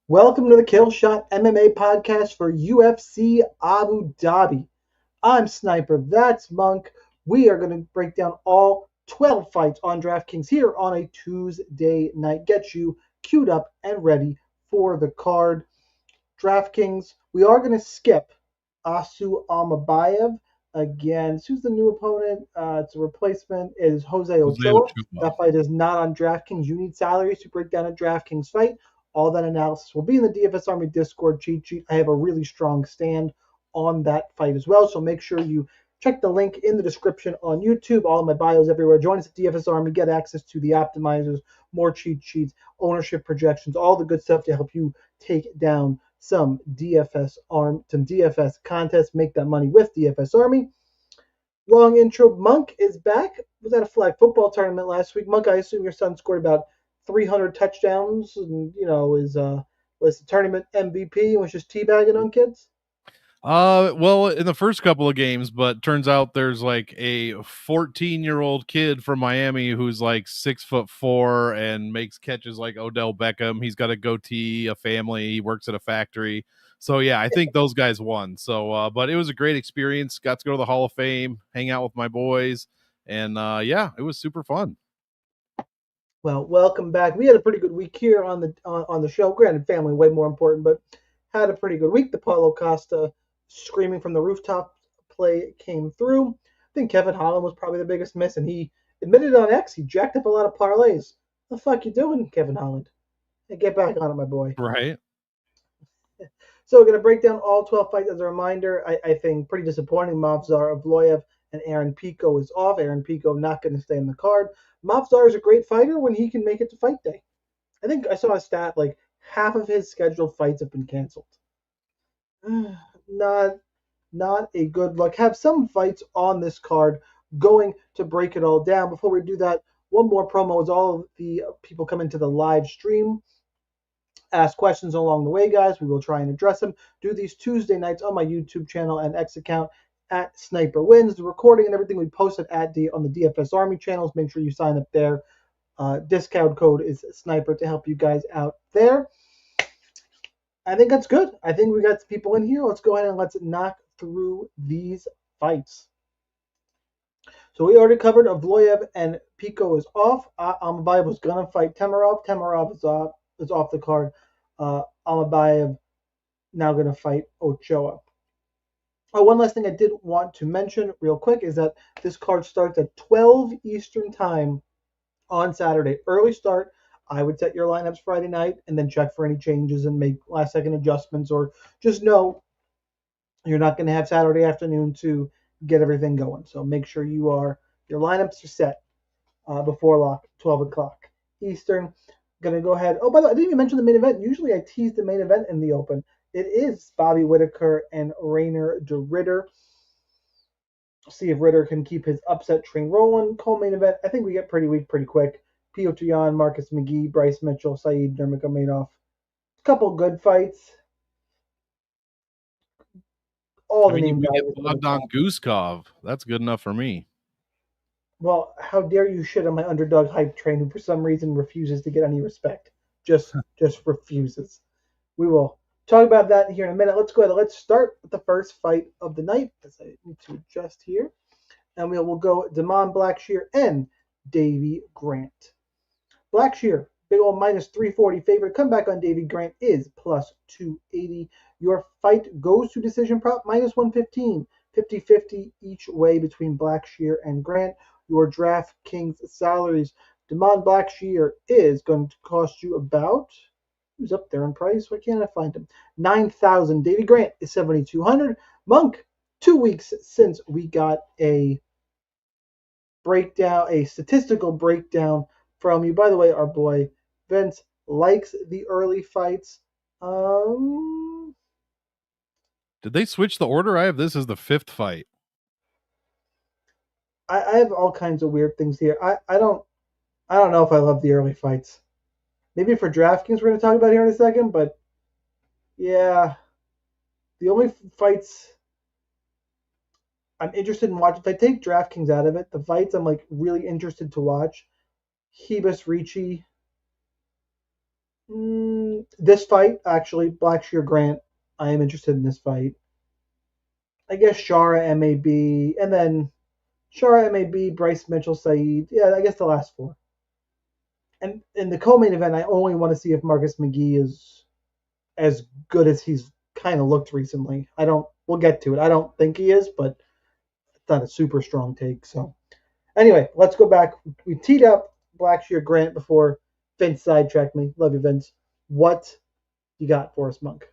Welcome to the Killshot MMA podcast for UFC Abu Dhabi. I'm Sniper, that's Monk. We are going to break down all 12 fights on DraftKings here on a Tuesday night. Get you queued up and ready for the card. DraftKings, we are going to skip Asu Almabayev against, who's the new opponent? It's a replacement, is Jose Jose Ochoa. Ochoa. That fight is not on DraftKings. You need salaries to break down a DraftKings fight. All that analysis will be in the DFS Army Discord cheat sheet. I have a really strong stand on that fight as well, so make sure you check the link in the description on YouTube. All of my bios everywhere. Join us at DFS Army. Get access to the optimizers, more cheat sheets, ownership projections, all the good stuff to help you take down some DFS contests, make that money with DFS Army. Long intro. Monk is back. Was at a flag football tournament last week. Monk, I assume your son scored about 300 touchdowns, and was the tournament MVP and was just teabagging on kids. Well, in the first couple of games, but turns out there's like a 14-year-old kid from Miami who's like 6'4" and makes catches like Odell Beckham. He's got a goatee, a family, he works at a factory. So yeah, I think those guys won. So but it was a great experience. Got to go to the Hall of Fame, hang out with my boys, and yeah, it was super fun. Well, welcome back. We had a pretty good week here on the show. Granted, family way more important, but had a pretty good week. The Paulo Costa screaming from the rooftop play came through. I think Kevin Holland was probably the biggest miss, and he admitted on X he jacked up a lot of parlays. What the fuck you doing, Kevin Holland? Hey, get back on it, my boy. Right. So we're going to break down all 12 fights. As a reminder, I think pretty disappointing. Mavzar Evloev and Aaron Pico is off. Aaron Pico not going to stay in the card. Mavzar is a great fighter when he can make it to fight day. I think I saw a stat like half of his scheduled fights have been canceled. not not a good look. Have some fights on this card going to break it all down. Before we do that, one more promo as all of the people come into the live stream. Ask questions along the way, guys. We will try and address them. Do these Tuesday nights on my YouTube channel and X account at Sniper Wins. The recording and everything we posted on the DFS Army channels. Make sure you sign up there. Discount code is Sniper to help you guys out there. I think that's good. I think we got some people in here. Let's go ahead and let's knock through these fights. So we already covered Evloev and Pico is off. Amabayev was gonna fight Temerov. Temerov is off the card. Amabayev now gonna fight Ochoa. Oh, one last thing I did want to mention real quick is that this card starts at 12 Eastern time on Saturday. Early start. I would set your lineups Friday night and then check for any changes and make last second adjustments, or just know you're not going to have Saturday afternoon to get everything going. So make sure your lineups are set before lock, 12 o'clock Eastern. Going to go ahead. Oh, by the way, I didn't even mention the main event. Usually I tease the main event in the open. It is Bobby Whitaker and Rainer de Ritter. See if Ritter can keep his upset train rolling. Co-main event, I think we get pretty weak pretty quick. Piotr Jan, Marcus McGee, Bryce Mitchell, Saeed Nurmagomedov. A couple good fights. All I the mean, name we values. get Bogdan Guskov. That's good enough for me. Well, how dare you shit on my underdog hype train, who for some reason refuses to get any respect. Just refuses. We will talk about that here in a minute. Let's go ahead. Let's start with the first fight of the night, as I need to adjust here. And we will go Damon Blackshear and Davy Grant. Blackshear, big old minus 340 favorite. Comeback on Davy Grant is plus 280. Your fight goes to decision prop minus 115. 50-50 each way between Blackshear and Grant. Your DraftKings salaries. Damon Blackshear is going to cost you about, who's up there in price? Why can't I find him? 9,000. Davy Grant is 7,200. Monk, 2 weeks since we got a breakdown, a statistical breakdown from you. By the way, our boy Vince likes the early fights. Did they switch the order? I have this as the fifth fight. I have all kinds of weird things here. I don't know if I love the early fights. Maybe for DraftKings we're going to talk about here in a second, but yeah, the only fights I'm interested in watching, if I take DraftKings out of it, the fights I'm like really interested to watch. Hebus Ricci, This fight, actually, Blackshear Grant, I am interested in this fight. I guess Shara MAB, and then Shara MAB, Bryce Mitchell, Saeed. Yeah, I guess the last four. And in the co-main event, I only want to see if Marcus McGee is as good as he's kind of looked recently. I don't. We'll get to it. I don't think he is, but it's not a super strong take. So anyway, let's go back. We teed up Blackshear Grant before Vince sidetracked me. Love you, Vince. What you got for us, Monk?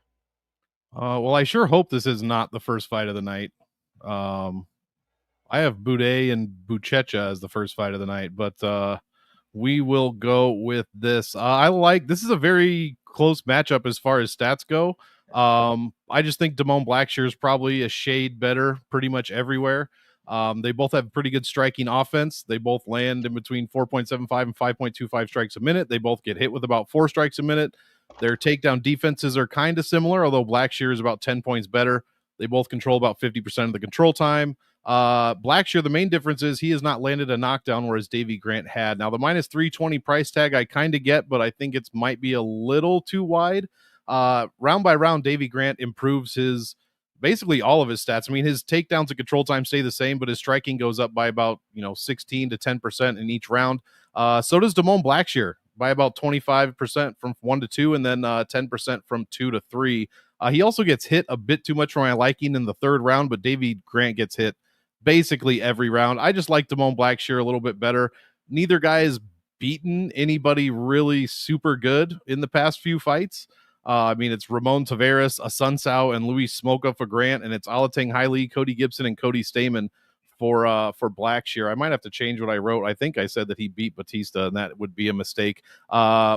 Well, I sure hope this is not the first fight of the night. Um, I have Boudet and Buchecha as the first fight of the night, but we will go with this. I like this is a very close matchup as far as stats go. I just think Damone Blackshear is probably a shade better pretty much everywhere. They both have pretty good striking offense. They both land in between 4.75 and 5.25 strikes a minute. They both get hit with about 4 strikes a minute. Their takedown defenses are kind of similar, although Blackshear is about 10 points better. They both control about 50% of the control time. Blackshear, the main difference is he has not landed a knockdown, whereas Davy Grant had. Now, the minus 320 price tag I kind of get, but I think it might be a little too wide. Round by round, Davy Grant improves his basically all of his stats. I mean, his takedowns and control time stay the same, but his striking goes up by about 16 to 10% in each round. So does Damone Blackshear by about 25% from 1 to 2, and then 10% from 2 to 3. He also gets hit a bit too much for my liking in the third round, but Davy Grant gets hit basically every round. I just like Damone Blackshear a little bit better. Neither guy has beaten anybody really super good in the past few fights. I mean, it's Ramon Taveras, Asuncao, and Luis Smoka for Grant, and it's Alateng Haile, Cody Gibson, and Cody Stamen for Blackshear. I might have to change what I wrote. I think I said that he beat Batista, and that would be a mistake.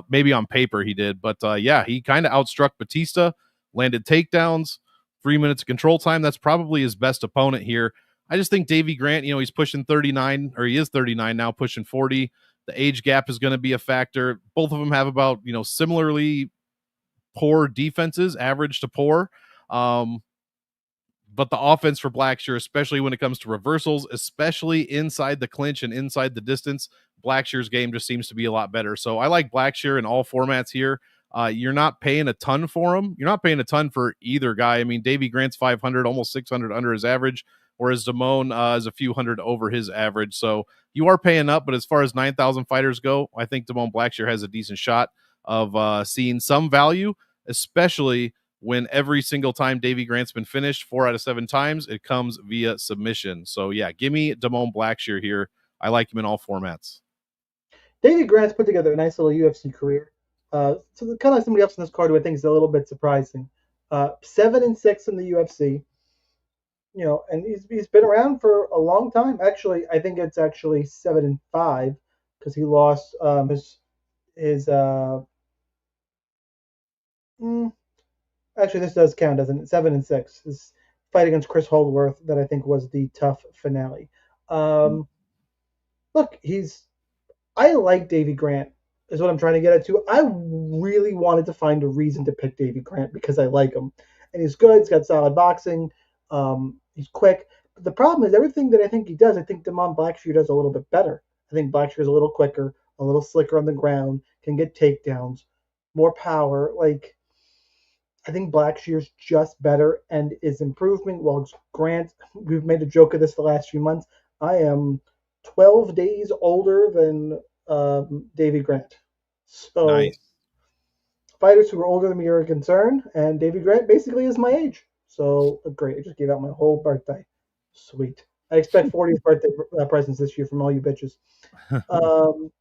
Maybe on paper he did, but yeah, he kind of outstruck Batista, landed takedowns, 3 minutes of control time. That's probably his best opponent here. I just think Davy Grant, he's pushing 39, or he is 39 now, pushing 40. The age gap is going to be a factor. Both of them have about, similarly poor defenses, average to poor. But the offense for Blackshear, especially when it comes to reversals, especially inside the clinch and inside the distance, Blackshear's game just seems to be a lot better. So I like Blackshear in all formats here. You're not paying a ton for him. You're not paying a ton for either guy. I mean, Davy Grant's 500, almost 600 under his average, whereas Damone is a few hundred over his average. So you are paying up, but as far as 9,000 fighters go, I think Damone Blackshear has a decent shot of seeing some value, especially when every single time Davy Grant's been finished 4 out of 7 times, it comes via submission. So yeah, give me Damone Blackshear here. I like him in all formats. Davy Grant's put together a nice little UFC career. So kind of like somebody else in this card who I think is a little bit surprising. 7-6 in the UFC. And he's been around for a long time. Actually, I think it's actually 7-5 because he lost his actually this does count, doesn't it? 7-6. His fight against Chris Holdworth that I think was the tough finale. Look, I like Davy Grant is what I'm trying to get at too. I really wanted to find a reason to pick Davy Grant because I like him. And he's good, he's got solid boxing, he's quick. But the problem is everything that I think he does, I think Damone Blackshear does a little bit better. I think Blackshear is a little quicker, a little slicker on the ground, can get takedowns, more power. Like I think Blackshear's just better and is improvement. While Grant, we've made a joke of this the last few months. I am 12 days older than Davy Grant. So Nice. fighters who are older than me are a concern, and Davy Grant basically is my age. So great. I just gave out my whole birthday. Sweet. I expect 40th birthday presents this year from all you bitches. Um,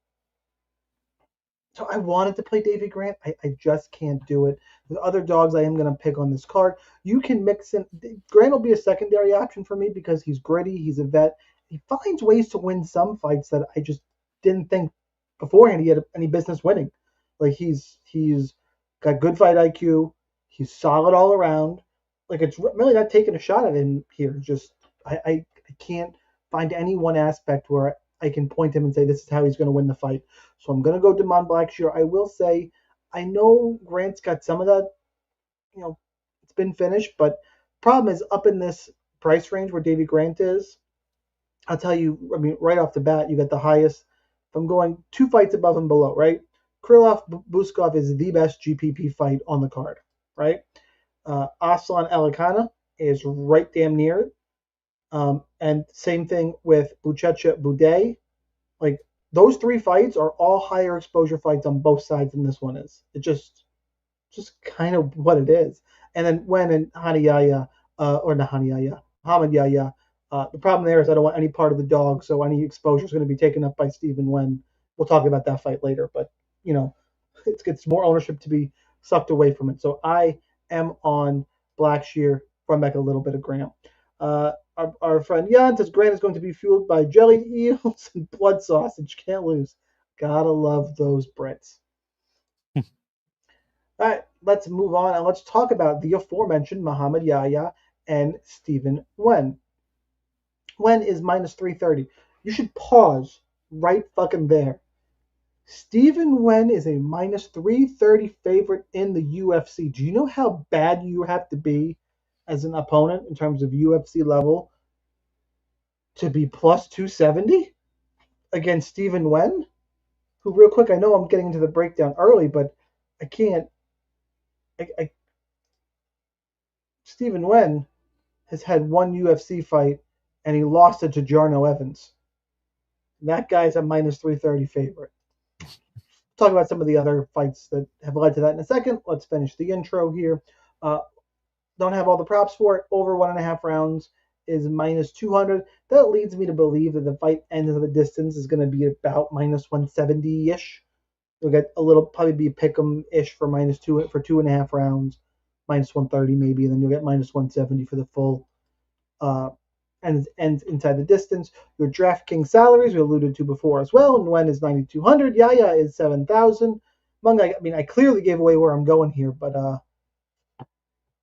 so I wanted to play Davy Grant. I just can't do it. There's other dogs I am going to pick on this card. You can mix in. Grant will be a secondary option for me because he's gritty. He's a vet. He finds ways to win some fights that I just didn't think beforehand he had any business winning. Like he's got good fight IQ. He's solid all around. Like it's really not taking a shot at him here. Just I can't find any one aspect where I can point him and say this is how he's going to win the fight. So I'm going to go Damone Blackshear. I will say, I know Grant's got some of that, it's been finished, but problem is up in this price range where Davy Grant is, I'll tell you, I mean, right off the bat, you got the highest. If I'm going 2 fights above and below, right? Krylov-Buskov is the best GPP fight on the card, right? Aslan Alikana is right damn near. And same thing with Buchecha Boudet. Like, those three fights are all higher exposure fights on both sides than this one is. It just kind of what it is. And then when and Haniyaya, or not Haniyaya, Hamid Yahya, the problem there is I don't want any part of the dog, so any exposure is going to be taken up by Stephen Wen. We'll talk about that fight later, but it gets more ownership to be sucked away from it. So I am on Blackshear from back a little bit of Graham. Our friend Jan says Grant is going to be fueled by jellied eels and blood sausage. Can't lose. Gotta love those Brits. All right, let's move on and let's talk about the aforementioned Muhammad Yahya and Stephen Wen. Wen is minus 330. You should pause right fucking there. Stephen Wen is a minus 330 favorite in the UFC. Do you know how bad you have to be as an opponent in terms of UFC level to be plus 270 against Stephen Wen? Who, real quick, I know I'm getting into the breakdown early, but I can't. Stephen Wen has had one UFC fight, and he lost it to Jarno Evans. And that guy's a minus 330 favorite. Talk about some of the other fights that have led to that in a second. Let's finish the intro here. Don't have all the props for it. Over 1.5 rounds is minus 200. That leads me to believe that the fight ends of the distance is going to be about minus 170-ish. You'll get a little, probably be pick'em-ish for minus 2 for 2.5 rounds, minus 130 maybe, and then you'll get minus 170 for the full ends inside the distance. Your DraftKings salaries we alluded to before as well. Nguyen is 9,200. Yaya is 7,000. Munga, I mean, I clearly gave away where I'm going here, but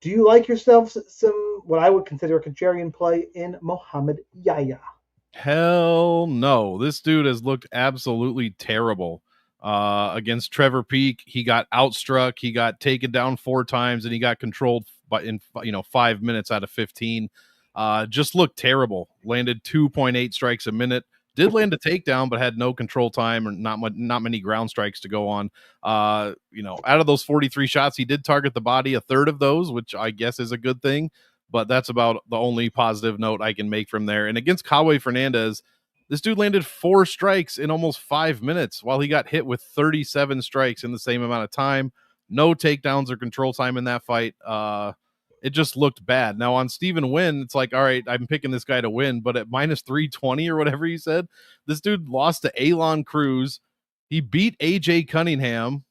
do you like yourself some what I would consider a contrarian play in Muhammad Yahya? Hell no. This dude has looked absolutely terrible. Against Trevor Peek, he got outstruck, he got taken down 4 times, and he got controlled in 5 minutes out of 15. Just looked terrible. Landed 2.8 strikes a minute. Did land a takedown, but had no control time or not many ground strikes to go on. Out of those 43 shots, he did target the body, a third of those, which I guess is a good thing. But that's about the only positive note I can make from there. And against Kawe Fernandez, this dude landed 4 strikes in almost 5 minutes while he got hit with 37 strikes in the same amount of time. No takedowns or control time in that fight. It just looked bad. Now on Stephen Wen, it's like, all right, I'm picking this guy to win, but at minus 320 or whatever you said, this dude lost to Alon Cruz. He beat AJ Cunningham,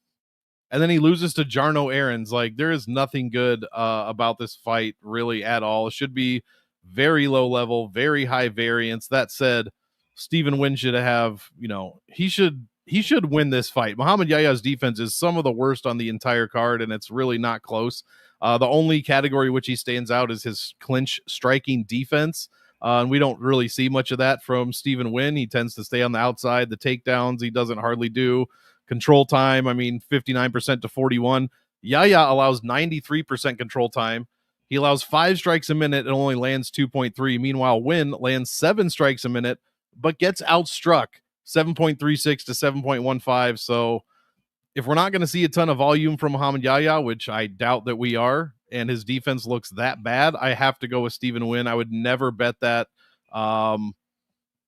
and then he loses to Jarno Aarons. Like, there is nothing good about this fight really at all. It should be very low level, very high variance. That said, Stephen Wen should have, he should win this fight. Muhammad Yahya's defense is some of the worst on the entire card, and it's really not close. The only category which he stands out is his clinch striking defense. And we don't really see much of that from Stephen Wen. He tends to stay on the outside. The takedowns he doesn't hardly do. Control time, 59% to 41. Yahya allows 93% control time. He allows 5 strikes a minute and only lands 2.3. Meanwhile, Wen lands 7 strikes a minute, but gets outstruck 7.36 to 7.15. So if we're not going to see a ton of volume from Muhammad Yahya, which I doubt that we are, and his defense looks that bad, I have to go with Stephen Wen. I would never bet that. But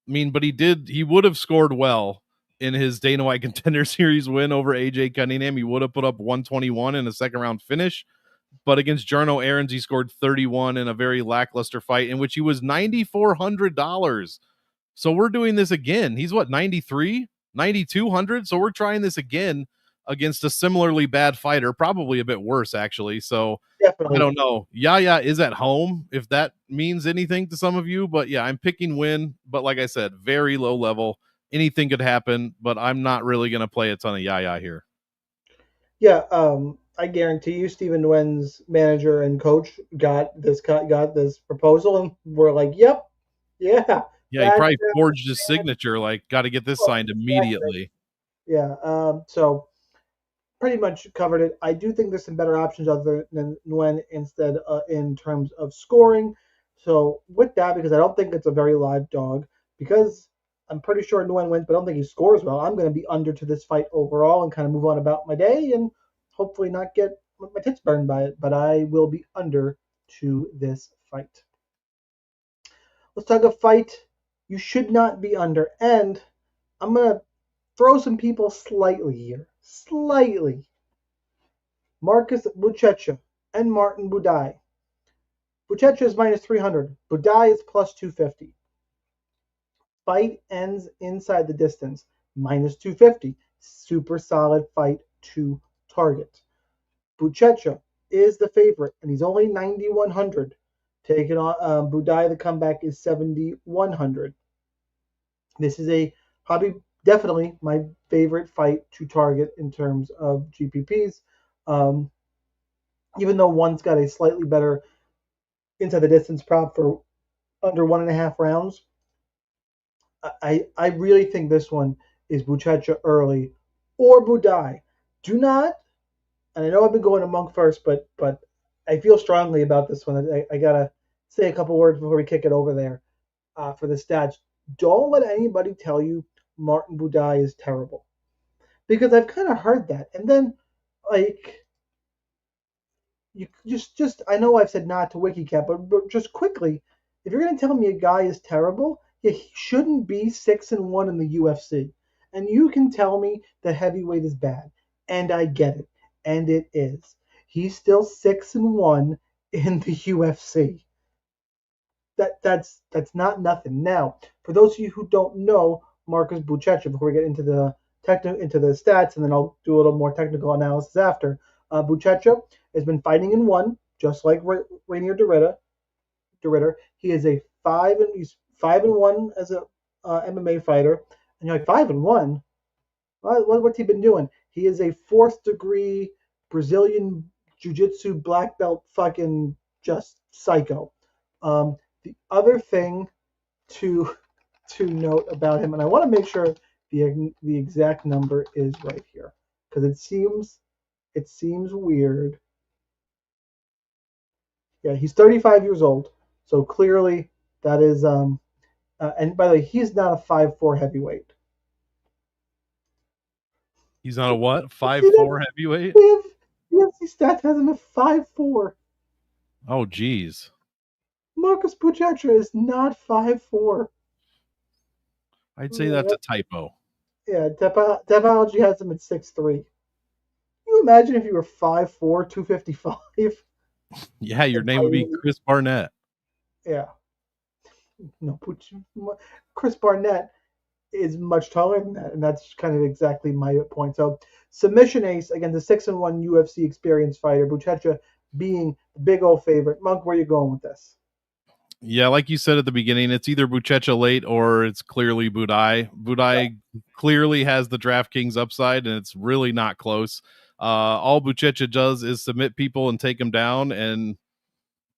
he would have scored well in his Dana White Contender Series win over AJ Cunningham. He would have put up 121 in a second round finish. But against Jarno Aarons, he scored 31 in a very lackluster fight in which he was $9,400. So we're doing this again. He's what, 93, 9,200? So we're trying this again against a similarly bad fighter, probably a bit worse, actually. So definitely. I don't know. Yahya is at home, if that means anything to some of you. But yeah, I'm picking Wen. But like I said, very low level. Anything could happen, but I'm not really going to play a ton of Yahya here. Yeah, I guarantee you, Stephen Wen's manager and coach got this proposal, and we're like, "Yep, yeah." Yeah, he probably forged his signature. Like, got to get this signed immediately. Yeah. So pretty much covered it. I do think there's some better options other than Nguyen instead in terms of scoring. So with that, because I don't think it's a very live dog, because I'm pretty sure Nguyen wins, but I don't think he scores well. I'm going to be under to this fight overall and kind of move on about my day and hopefully not get my tits burned by it. But I will be under to this fight. Let's talk a fight you should not be under. And I'm going to throw some people slightly here. Slightly. Marcus Buchecha and Martin Budai. Buchecha is minus 300. Budai is plus 250. Fight ends inside the distance. Minus 250. Super solid fight to target. Buchecha is the favorite, and he's only 9,100. Taking on Budai, the comeback is 7,100. This is definitely my favorite fight to target in terms of GPPs. Even though one's got a slightly better inside the distance prop for under 1.5 rounds, I really think this one is Buchecha early or Budai. Do not, and I know I've been going to Monk first, but I feel strongly about this one. I gotta say a couple words before we kick it over there for the stats. Don't let anybody tell you Martin Budai is terrible, because I've kind of heard that, and then like you just I know I've said not to WikiCat, but just quickly, if you're gonna tell me a guy is terrible, yeah, he shouldn't be 6-1 in the UFC, and you can tell me that heavyweight is bad, and I get it, and it is. He's still 6-1 in the UFC. That's not nothing. Now, for those of you who don't know Marcus Buchecha, before we get into the stats, and then I'll do a little more technical analysis after. Buchecha has been fighting and won, just like Rainier DeRitter. He is he's 5-1 as a MMA fighter, and you're like 5-1. What's he been doing? He is a 4th degree Brazilian jiu-jitsu black belt, fucking just psycho. The other thing to note about him, and I want to make sure the exact number is right here, because it seems weird. Yeah, he's 35 years old, so clearly that is and by the way, he's not a 5'4" heavyweight. He's not a what? 5'4" heavyweight? We have UFC stats has him at 5'4". Oh, geez. Marcus Buchecha is not 5'4". I'd say that's a typo. Yeah, Tapology has him at 6'3". Can you imagine if you were 5'4", 255? Yeah, your name would be Chris Barnett. Yeah. No, Chris Barnett is much taller than that, and that's kind of exactly my point. So, submission ace against a 6-1 UFC experienced fighter, Buchecha being the big old favorite. Monk, where are you going with this? Yeah, like you said at the beginning, it's either Buchecha late or it's clearly Budai. Budai clearly has the DraftKings upside, and it's really not close. All Buchecha does is submit people and take them down, and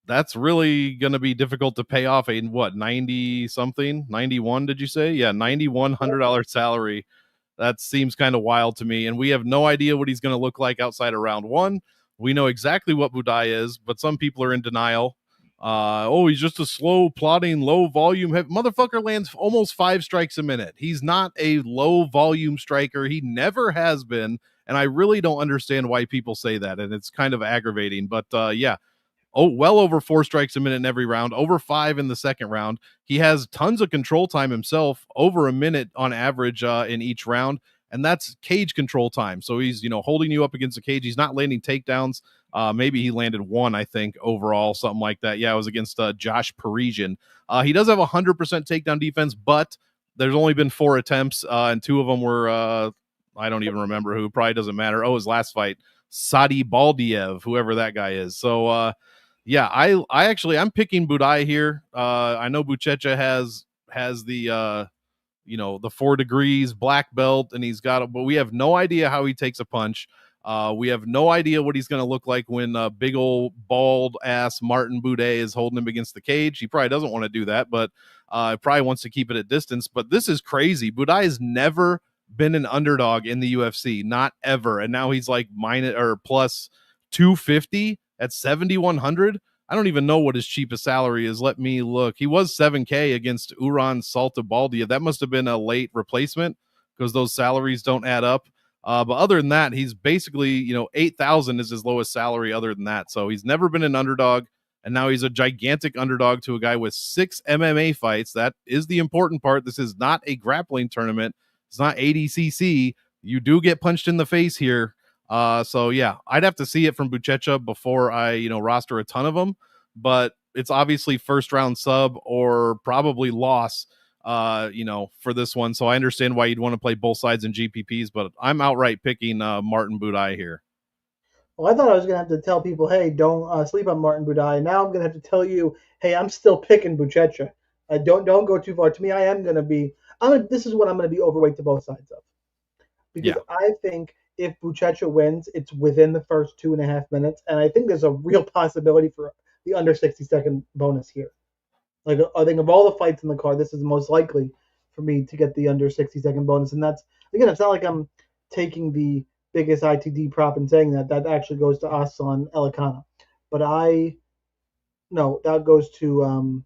that's really going to be difficult to pay off a 90 something 91 did you say? Yeah, $9,100 salary. That seems kind of wild to me, and we have no idea what he's going to look like outside of round one. We know exactly what Budai is, but some people are in denial. He's just a slow plotting low volume motherfucker. Lands almost 5 strikes a minute. He's not a low volume striker. He never has been, and I really don't understand why people say that, and it's kind of aggravating. But yeah. Well over 4 strikes a minute in every round, over 5 in the second round. He has tons of control time himself, over a minute on average in each round, and that's cage control time. So he's, holding you up against the cage. He's not landing takedowns. Maybe he landed 1, I think, overall, something like that. Yeah, it was against Josh Parisian. He does have 100% takedown defense, but there's only been 4 attempts, and 2 of them were, I don't even remember who. Probably doesn't matter. His last fight, Sadi Baldiev, whoever that guy is. So, yeah, I'm picking Budai here. I know Buchecha has the the 4 degrees black belt, and but we have no idea how he takes a punch. We have no idea what he's going to look like when big old bald ass Martin Budai is holding him against the cage. He probably doesn't want to do that, but probably wants to keep it at distance. But this is crazy. Budai has never been an underdog in the UFC, not ever, and now he's like minus or plus 250 at 7,100. I don't even know what his cheapest salary is. Let me look. He was 7K against Uran Saltabaldia. That must have been a late replacement because those salaries don't add up. But other than that, he's basically, 8,000 is his lowest salary other than that. So he's never been an underdog. And now he's a gigantic underdog to a guy with 6 MMA fights. That is the important part. This is not a grappling tournament. It's not ADCC. You do get punched in the face here. So yeah, I'd have to see it from Buchecha before I, roster a ton of them, but it's obviously first round sub or probably loss, for this one. So I understand why you'd want to play both sides in GPPs, but I'm outright picking Martin Budai here. Well, I thought I was going to have to tell people, hey, don't sleep on Martin Budai. Now I'm going to have to tell you, hey, I'm still picking Buchecha. Don't go too far. To me, I am going to be. This is what I'm going to be overweight to both sides of, because I think if Buchecha wins, it's within the first 2.5 minutes, and I think there's a real possibility for the under 60-second bonus here. Like, I think of all the fights in the card, this is most likely for me to get the under 60-second bonus, and that's, again, it's not like I'm taking the biggest ITD prop and saying that actually goes to Aslan Elikana, but that goes to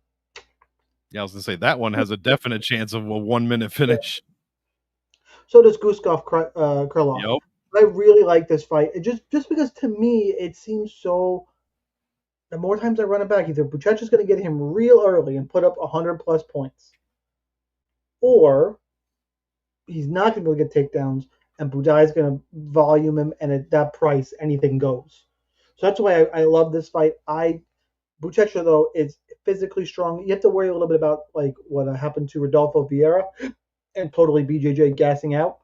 I was gonna say that one has a definite chance of a 1 minute finish. So does Guskov Krylov. Yep. I really like this fight. It just because to me it seems so. The more times I run it back, either Buchecha's going to get him real early and put up 100+ points, or he's not going to be able to get takedowns, and Budai's going to volume him, and at that price, anything goes. So that's why I love this fight. Buchecha, though, is physically strong. You have to worry a little bit about like what happened to Rodolfo Vieira and totally BJJ gassing out.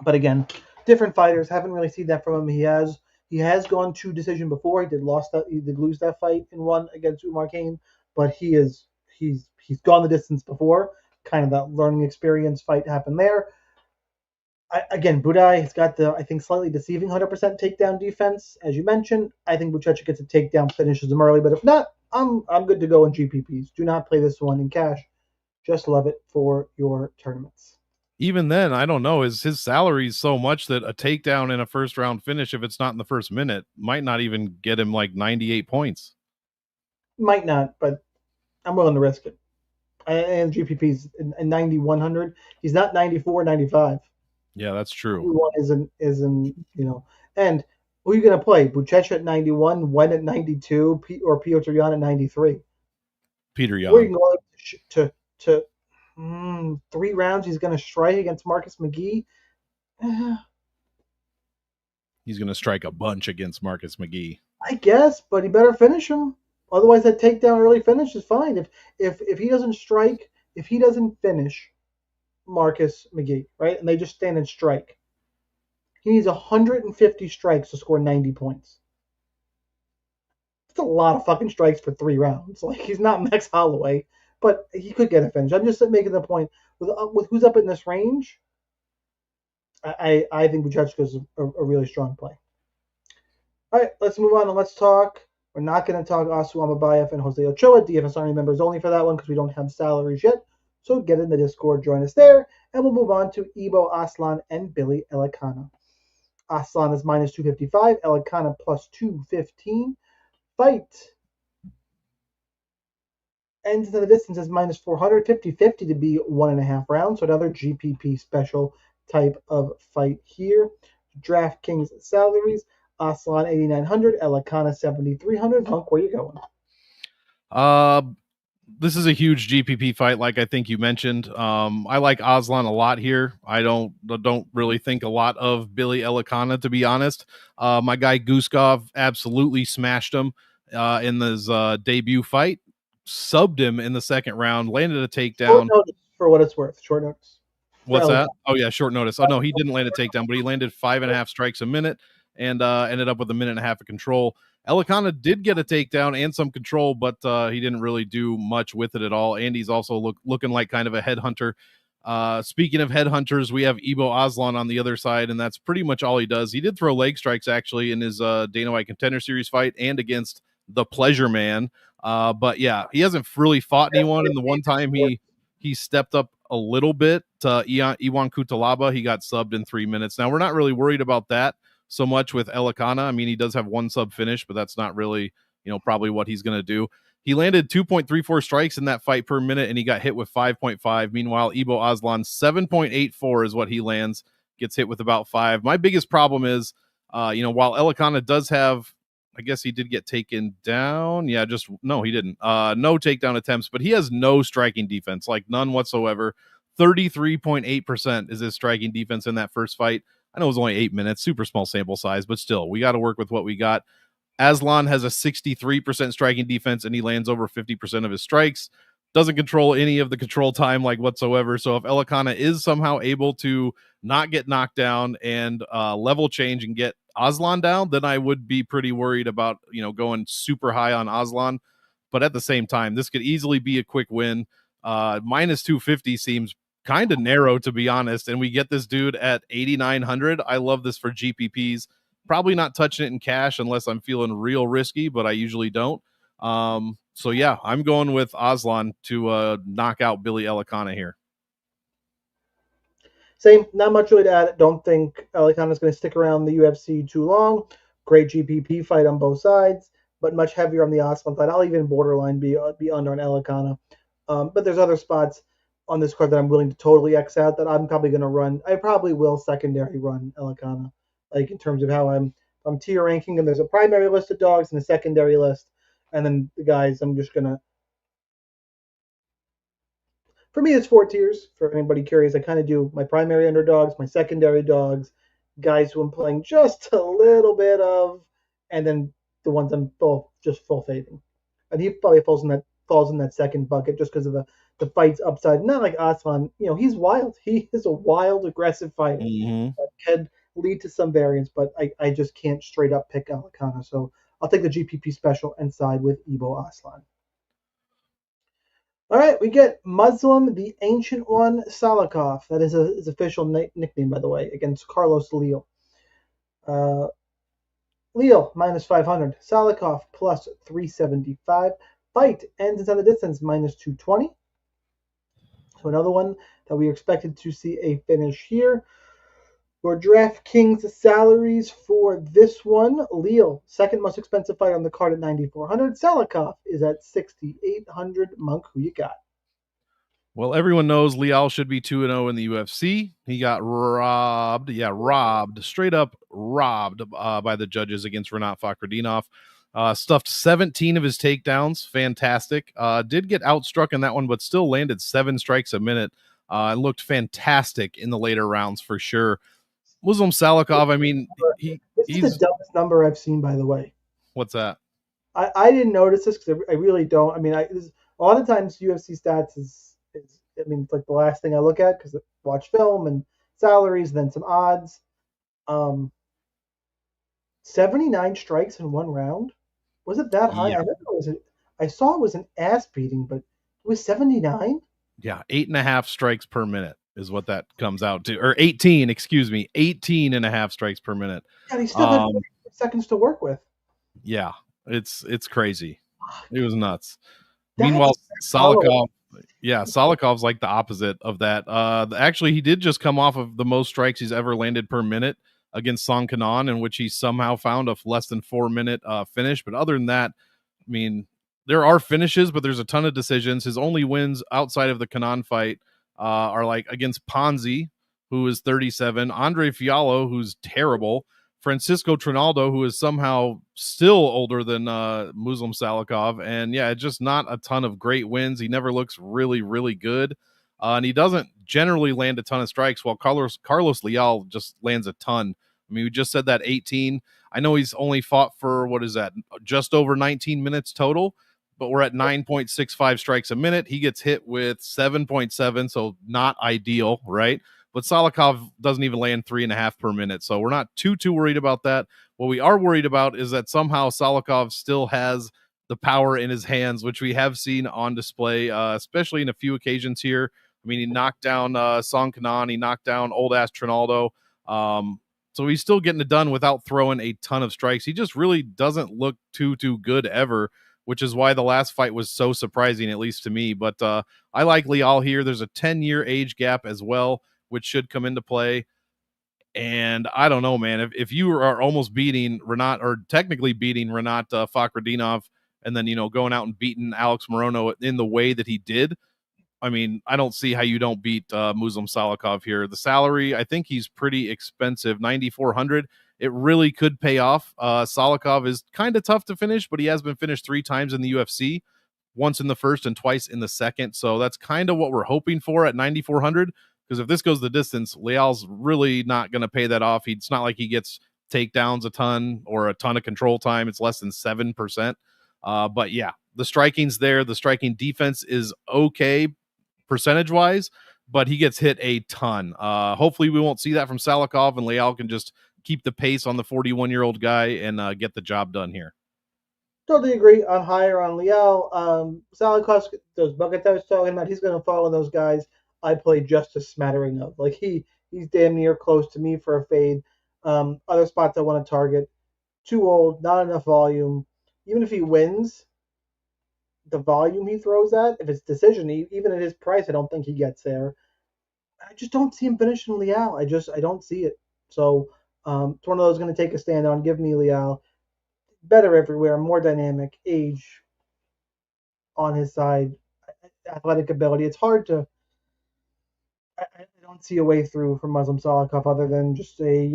But again, different fighters. Haven't really seen that from him. He has gone to decision before. He did lose that fight in one against Umar Kane, but he's gone the distance before. Kind of that learning experience fight happened there. Again, Budai has got the, I think, slightly deceiving 100% takedown defense, as you mentioned. I think Buchecha gets a takedown, finishes him early, but if not, I'm good to go in GPPs. Do not play this one in cash. Just love it for your tournaments. Even then, I don't know. His salary is so much that a takedown in a first round finish, if it's not in the first minute, might not even get him like 98 points. Might not, but I'm willing to risk it. And GPP's in 90-100. He's not 94-95. Yeah, that's true. 91 isn't and who are you going to play? Buchecha at 91, Wen at 92, or Piotr Jan at 93? Peter Yan. Or you can go to 3 rounds. He's going to strike against Marcus McGee. He's going to strike a bunch against Marcus McGee, I guess, but he better finish him. Otherwise, that takedown early finish is fine. If he doesn't strike, if he doesn't finish Marcus McGee, right, and they just stand and strike, he needs 150 strikes to score 90 points. That's a lot of fucking strikes for 3 rounds. Like, he's not Max Holloway, but he could get a finish. I'm just making the point with who's up in this range. I think Buchecha is a really strong play. All right, let's move on and let's talk. We're not going to talk Asu Amabayev and Jose Ochoa, DFS Army members only for that one because we don't have salaries yet. So get in the Discord, join us there, and we'll move on to Ibo Aslan and Billy Elikana. Aslan is minus 255, Elikana plus 215. Fight ends in the distance is minus 400, 50-50 to be 1.5 rounds. So another GPP special type of fight here. DraftKings salaries. Aslan 8,900, Elikana 7,300. Monk, where you going? This is a huge GPP fight, like I think you mentioned. I like Aslan a lot here. I don't really think a lot of Billy Elikana, to be honest. My guy Guskov absolutely smashed him in his debut fight. Subbed him in the second round, landed a takedown. Short notice, for what it's worth. Short notice. What's that? Oh, yeah, short notice. Oh, no, he didn't land a takedown, but he landed 5.5 strikes a minute and ended up with 1.5 minutes of control. Elikana did get a takedown and some control, but he didn't really do much with it at all. And he's also looking like kind of a headhunter. Speaking of headhunters, we have Ibo Aslan on the other side, and that's pretty much all he does. He did throw leg strikes, actually, in his Dana White Contender Series fight and against the Pleasure Man. But, yeah, he hasn't really fought anyone, and the one time he stepped up a little bit to Iwan Kutalaba, he got subbed in 3 minutes. Now, we're not really worried about that so much with Elikana. I mean, he does have one sub finish, but that's not really probably what he's going to do. He landed 2.34 strikes in that fight per minute, and he got hit with 5.5. Meanwhile, Ibo Aslan, 7.84 is what he lands, gets hit with about 5. My biggest problem is, while Elikana does have, I guess he did get taken down. Yeah, no, he didn't. No takedown attempts, but he has no striking defense, like none whatsoever. 33.8% is his striking defense in that first fight. I know it was only 8 minutes, super small sample size, but still, we got to work with what we got. Aslan has a 63% striking defense, and he lands over 50% of his strikes. Doesn't control any of the control time like whatsoever. So if Elikana is somehow able to not get knocked down and level change and get Aslan down, then I would be pretty worried about going super high on Aslan. But at the same time, this could easily be a quick win. Minus 250 seems kind of narrow, to be honest. And we get this dude at 8,900. I love this for GPPs. Probably not touching it in cash unless I'm feeling real risky, but I usually don't. So yeah, I'm going with Aslan to knock out Billy Elikana here. Same, not much really to add. Don't think Elikana is going to stick around the UFC too long. Great GPP fight on both sides, but much heavier on the Aslan side. I'll even borderline be under on Elikana. But there's other spots on this card that I'm willing to totally X out that I'm probably going to run. I probably will secondary run Elikana, like in terms of how I'm tier ranking, and there's a primary list of dogs and a secondary list, and then the guys I'm just gonna. For me, it's 4 tiers. For anybody curious, I kind of do my primary underdogs, my secondary dogs, guys who I'm playing just a little bit of, and then the ones I'm full fading. And he probably falls in that second bucket just because of the fight's upside. Not like Aslan, he's wild. He is a wild, aggressive fighter. Mm-hmm. That can lead to some variance, but I just can't straight up pick Elikana. So I'll take the GPP special and side with Ibo Aslan. All right, we get Muslim, the Ancient One, Salikov. That is his official nickname, by the way, against Carlos Leal. Leal, minus 500. Salikov, plus 375. Fight ends inside the distance, minus 220. So another one that we expected to see a finish here. For DraftKings salaries for this one, Leal, second most expensive fight on the card at 9,400. Salikov is at 6,800. Monk, who you got? Well, everyone knows Leal should be 2-0 in the UFC. He got robbed. Yeah, robbed. Straight up robbed by the judges against Renat Fakhretdinov. Stuffed 17 of his takedowns. Fantastic. Did get outstruck in that one, but still landed 7 strikes a minute. And looked fantastic in the later rounds for sure. Muslim Salikov, I mean, this is the dumbest number I've seen, by the way. What's that? I didn't notice this because I really don't. I mean, a lot of times UFC stats is it's like the last thing I look at because I watch film and salaries and then some odds. 79 strikes in one round. Was it that high? Yeah. I saw it was an ass beating, but it was 79. Yeah, 8.5 strikes per minute is what that comes out to, or 18 and a half strikes per minute. And he still had 4 seconds to work with. Yeah, it's crazy. It was nuts. Meanwhile, Salikov, Salikov's like the opposite of that. Actually, he did just come off of the most strikes he's ever landed per minute against Song Kanan, in which he somehow found a less than 4 minute finish. But other than that, I mean, there are finishes, but there's a ton of decisions. His only wins outside of the Kanan fight are like against Ponzi, who is 37, Andre Fiallo, who's terrible, Francisco Trinaldo, who is somehow still older than Muslim Salikov. And yeah, just not a ton of great wins. He never looks really, really good. And he doesn't generally land a ton of strikes, while Carlos Leal just lands a ton. I mean, we just said that 18. I know he's only fought for, what is that, just over 19 minutes total, but we're at 9.65 strikes a minute. He gets hit with 7.7, so not ideal, right? But Salikov doesn't even land 3.5 per minute, so we're not too worried about that. What we are worried about is that somehow Salikov still has the power in his hands, which we have seen on display, especially in a few occasions here. I mean, he knocked down Song Kanan, he knocked down old-ass Trinaldo, so he's still getting it done without throwing a ton of strikes. He just really doesn't look too good ever, which is why the last fight was so surprising, at least to me. But I like Leal here. There's a 10-year age gap as well, which should come into play. And I don't know, man. If you are almost beating Renat, or technically beating Renat Fakhretdinov, and then, going out and beating Alex Morono in the way that he did. I mean, I don't see how you don't beat Muslim Salikov here. The salary, I think he's pretty expensive, 9,400. It really could pay off. Salikov is kind of tough to finish, but he has been finished 3 times in the UFC, once in the first and twice in the second. So that's kind of what we're hoping for at 9,400. Because if this goes the distance, Leal's really not going to pay that off. It's not like he gets takedowns a ton or a ton of control time. It's less than 7%. But yeah, the striking's there. The striking defense is okay percentage wise, but he gets hit a ton. Hopefully we won't see that from Salikov, and Leal can just keep the pace on the 41-year-old guy and get the job done here. Totally agree on higher on Leal. Salikov, those buckets I was talking about, he's going to follow those guys I play just a smattering of. Like he's damn near close to me for a fade. Other spots I want to target, too old, not enough volume. Even if he wins, the volume he throws at, if it's decision, even at his price, I don't think he gets there. I just don't see him finishing Leal. I don't see it. So it's one of those going to take a stand on. Give me Leal. Better everywhere, more dynamic, age on his side, athletic ability. It's hard to. I don't see a way through for Muslim Salikov other than just say,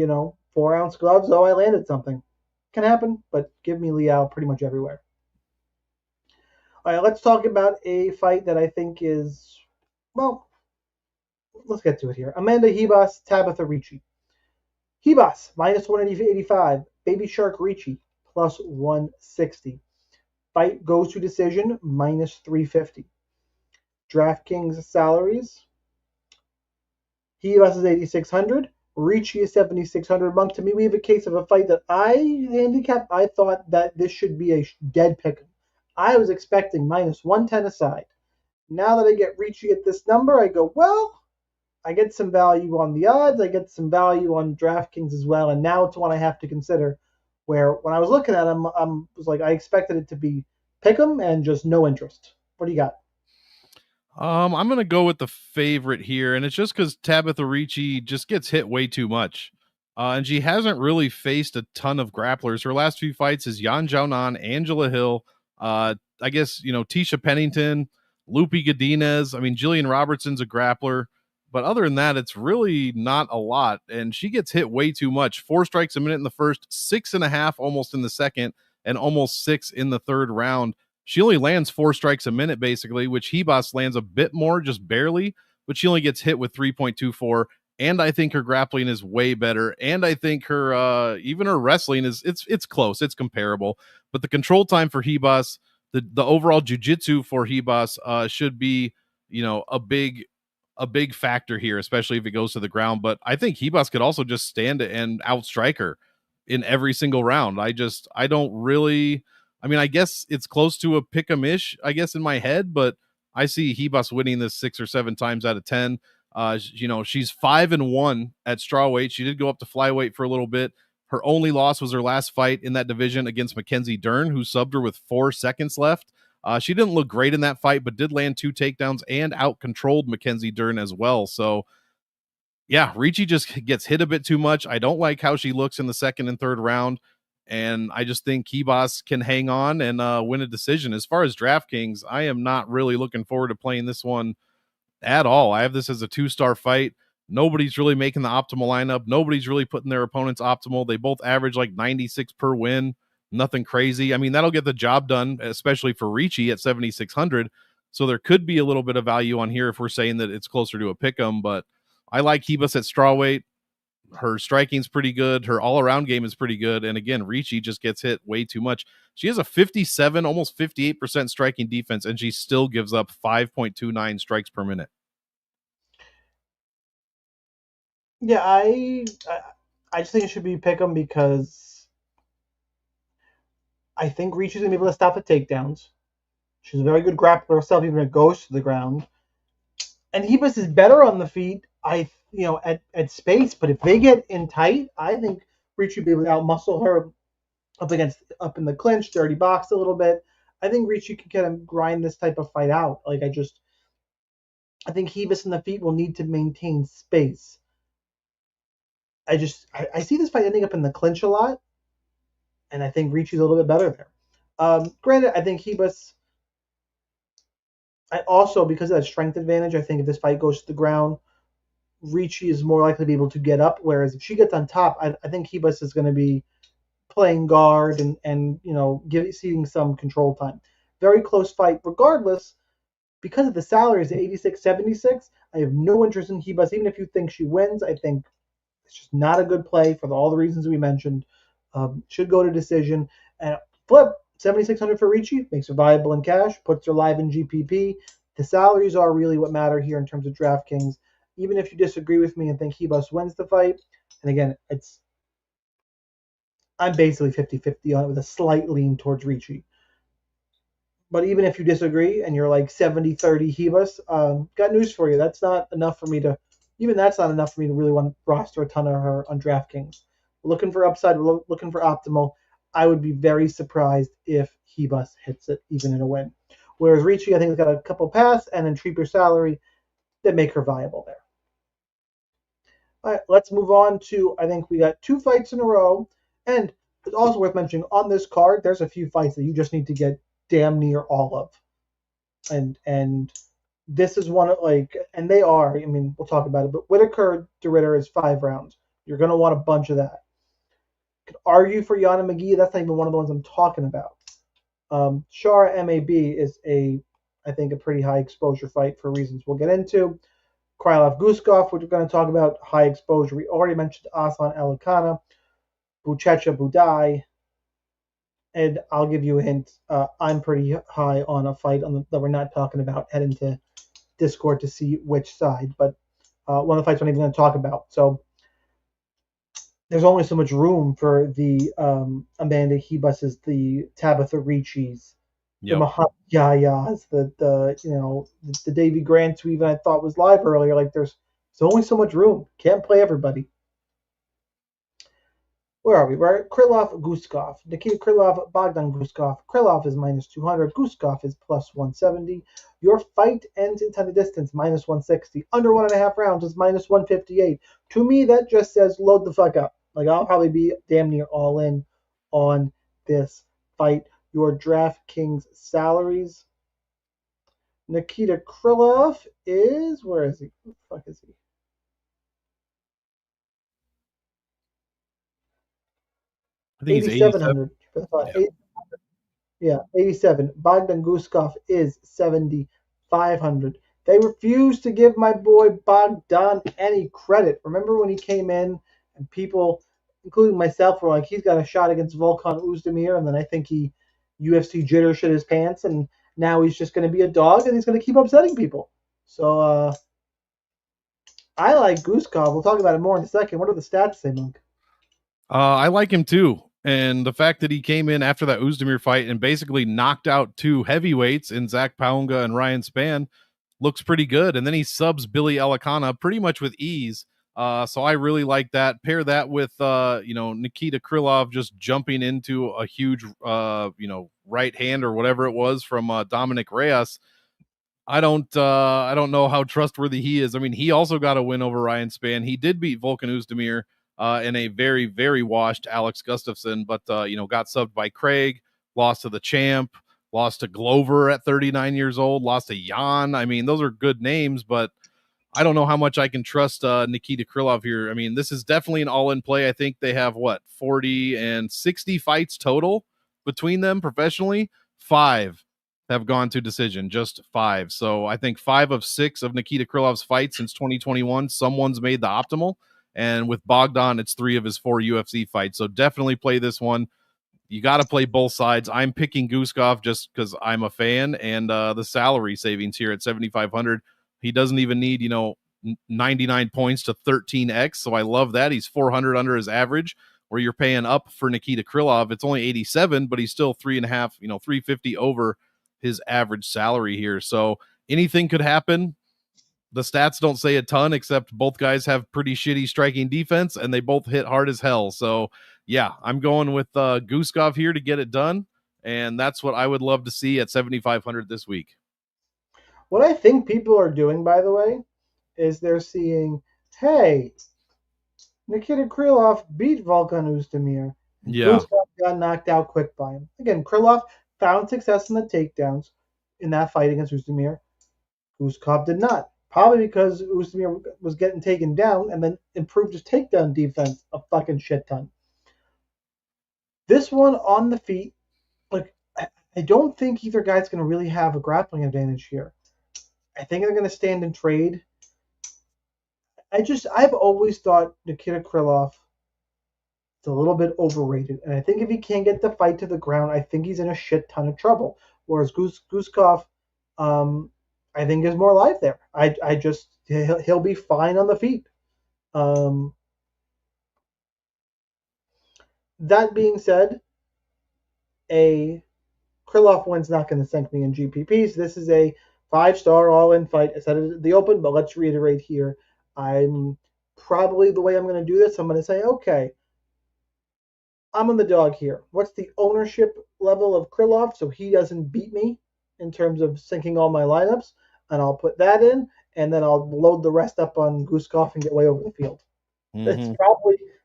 4-ounce gloves. Oh, I landed something. Can happen, but give me Leal pretty much everywhere. All right, let's talk about a fight that I think is, well, let's get to it here. Amanda Ribas, Tabitha Ricci. Ribas, minus 185. Baby Shark Ricci, plus 160. Fight goes to decision, minus 350. DraftKings salaries. Ribas is 8,600. Ricci is 7,600. Monk, to me, we have a case of a fight that I handicapped. I thought that this should be a dead pick. I was expecting minus 110 aside. Now that I get Ricci at this number, I go, well, I get some value on the odds. I get some value on DraftKings as well. And now it's one I have to consider. Where when I was looking at him, I was like, I expected it to be pick 'em and just no interest. What do you got? I'm gonna go with the favorite here, and it's just because Tabitha Ricci just gets hit way too much, and she hasn't really faced a ton of grapplers. Her last few fights is Yan Jiaonan, Angela Hill, I guess Tisha Pennington, Lupi Godinez. I mean, Jillian Robertson's a grappler, but other than that, it's really not a lot. And she gets hit way too much. 4 strikes a minute in the first, 6.5 almost in the second, and almost 6 in the third round. She only lands 4 strikes a minute, basically, which Ribas lands a bit more, just barely, but she only gets hit with 3.24. And I think her grappling is way better. And I think her even her wrestling it's close, it's comparable. But the control time for Ribas, the overall jiu-jitsu for Ribas should be, a big factor here, especially if it goes to the ground. But I think Ribas could also just stand it and outstrike her in every single round. I don't really. I mean, I guess it's close to a pick-em-ish, I guess, in my head, but I see Ribas winning this 6 or 7 times out of 10. She's 5-1 at strawweight. She did go up to flyweight for a little bit. Her only loss was her last fight in that division against Mackenzie Dern, who subbed her with 4 seconds left. She didn't look great in that fight, but did land 2 takedowns and out-controlled Mackenzie Dern as well. So, yeah, Ricci just gets hit a bit too much. I don't like how she looks in the second and third round. And I just think Ribas can hang on and win a decision. As far as DraftKings, I am not really looking forward to playing this one at all. I have this as a 2-star fight. Nobody's really making the optimal lineup. Nobody's really putting their opponents optimal. They both average like 96 per win. Nothing crazy. I mean, that'll get the job done, especially for Ricci at 7,600. So there could be a little bit of value on here if we're saying that it's closer to a pick'em. But I like Ribas at strawweight. Her striking's pretty good. Her all-around game is pretty good. And again, Ricci just gets hit way too much. She has a 57, almost 58% striking defense, and she still gives up 5.29 strikes per minute. Yeah, I just think it should be pick'em because I think Ricci's gonna be able to stop the takedowns. She's a very good grappler herself, even if it goes to the ground. And Ribas is better on the feet. At space, but if they get in tight, I think Ricci will be able to outmuscle her up in the clinch, dirty box a little bit. I think Ricci can kind of grind this type of fight out. I think Ribas in the feet will need to maintain space. I see this fight ending up in the clinch a lot, and I think Ricci's a little bit better there. Granted, I think Hebus. I also, because of that strength advantage, I think if this fight goes to the ground, Ricci is more likely to be able to get up. Whereas if she gets on top, I think Hebus is going to be playing guard and ceding some control time. Very close fight, regardless. Because of the salary is 86-76, I have no interest in Hebus. Even if you think she wins, I think it's just not a good play for all the reasons we mentioned. Should go to decision. And flip, 7,600 for Ricci, makes her viable in cash, puts her live in GPP. The salaries are really what matter here in terms of DraftKings. Even if you disagree with me and think Hebus wins the fight, and again, I'm basically 50-50 on it with a slight lean towards Ricci. But even if you disagree and you're like 70-30 Hebus, got news for you. That's not enough for me to really want to roster a ton of her on DraftKings. Looking for upside, looking for optimal. I would be very surprised if Hebus hits it even in a win. Whereas Ricci, I think, has got a couple paths and then cheaper salary that make her viable there. All right, let's move on to, I think we got 2 fights in a row. And it's also worth mentioning on this card, there's a few fights that you just need to get damn near all of. And this is one of, like, and they are, I mean, we'll talk about it, but Whitaker to Ritter is 5 rounds. You're going to want a bunch of that. Could argue for Yana McGee. That's not even one of the ones I'm talking about. Shara MAB is I think, a pretty high exposure fight for reasons we'll get into. Krylov Guskov, which we're going to talk about, high exposure. We already mentioned Aslan Alikana, Buchecha Budai, and I'll give you a hint. I'm pretty high on a fight that we're not talking about. Head into Discord to see which side, but one of the fights I'm even going to talk about. So there's only so much room for the Amanda Hebus's, the Tabitha Ricci's, the Muhammad Yahya's, the Davy Grants, who even I thought was live earlier. Like there's only so much room. Can't play everybody. Where are we? We're at Krylov Guskov. Nikita Krylov, Bogdan Guskov. Krylov is minus 200. Guskov is plus 170. Your fight ends in time to distance, minus 160. Under 1.5 rounds is minus 158. To me, that just says load the fuck up. Like, I'll probably be damn near all in on this fight. Your DraftKings salaries. Nikita Krylov is, where is he? Who the fuck is he? I think he's 8,700 for the fight. Yeah, 87. Bogdan Guskov is 7,500. They refuse to give my boy Bogdan any credit. Remember when he came in and people, including myself, were like, he's got a shot against Volkan Oezdemir, and then I think he UFC jitter shit his pants, and now he's just going to be a dog, and he's going to keep upsetting people. So I like Guskov. We'll talk about it more in a second. What are the stats say, Monk? I like him too. And the fact that he came in after that Oezdemir fight and basically knocked out 2 heavyweights in Zach Paunga and Ryan Spann looks pretty good. And then he subs Billy Alikana pretty much with ease. So I really like that. Pair that with, Nikita Krylov just jumping into a huge, right hand or whatever it was from Dominic Reyes. I don't know how trustworthy he is. I mean, he also got a win over Ryan Spann. He did beat Volkan Oezdemir in a very, very washed Alex Gustafsson, but got subbed by Craig, lost to the champ, lost to Glover at 39 years old, lost to Jan. I mean, those are good names, but I don't know how much I can trust Nikita Krylov here. I mean, this is definitely an all-in play. I think they have 40 and 60 fights total between them professionally. 5 have gone to decision, just 5. So I think 5 of 6 of Nikita Krylov's fights since 2021, someone's made the optimal. And with Bogdan, it's 3 of his 4 UFC fights. So definitely play this one. You got to play both sides. I'm picking Guskov just because I'm a fan, and the salary savings here at 7,500. He doesn't even need 99 points to 13x. So I love that. He's 400 under his average. Where you're paying up for Nikita Krylov, it's only 87, but he's still 3.5, 350 over his average salary here. So anything could happen. The stats don't say a ton, except both guys have pretty shitty striking defense, and they both hit hard as hell. So, yeah, I'm going with Guskov here to get it done, and that's what I would love to see at 7,500 this week. What I think people are doing, by the way, is they're seeing, hey, Nikita Krylov beat Volkan Oezdemir. Yeah. Guskov got knocked out quick by him. Again, Krylov, found success in the takedowns in that fight against Ustamir. Guskov did not. Probably because Ustamir was getting taken down and then improved his takedown defense a fucking shit ton. This one on the feet, like, I don't think either guy's going to really have a grappling advantage here. I think they're going to stand and trade. I've always thought Nikita Krylov is a little bit overrated. And I think if he can't get the fight to the ground, I think he's in a shit ton of trouble. Whereas Guskov, I think is more live there. He'll be fine on the feet. That being said, a Krylov win's not going to sink me in GPPs. This is a 5-star all-in fight. I said it at the open, but let's reiterate here. I'm probably the way I'm going to do this. I'm going to say, okay, I'm on the dog here. What's the ownership level of Krylov so he doesn't beat me in terms of syncing all my lineups? And I'll put that in, and then I'll load the rest up on Guskov and get way over the field. Mm-hmm.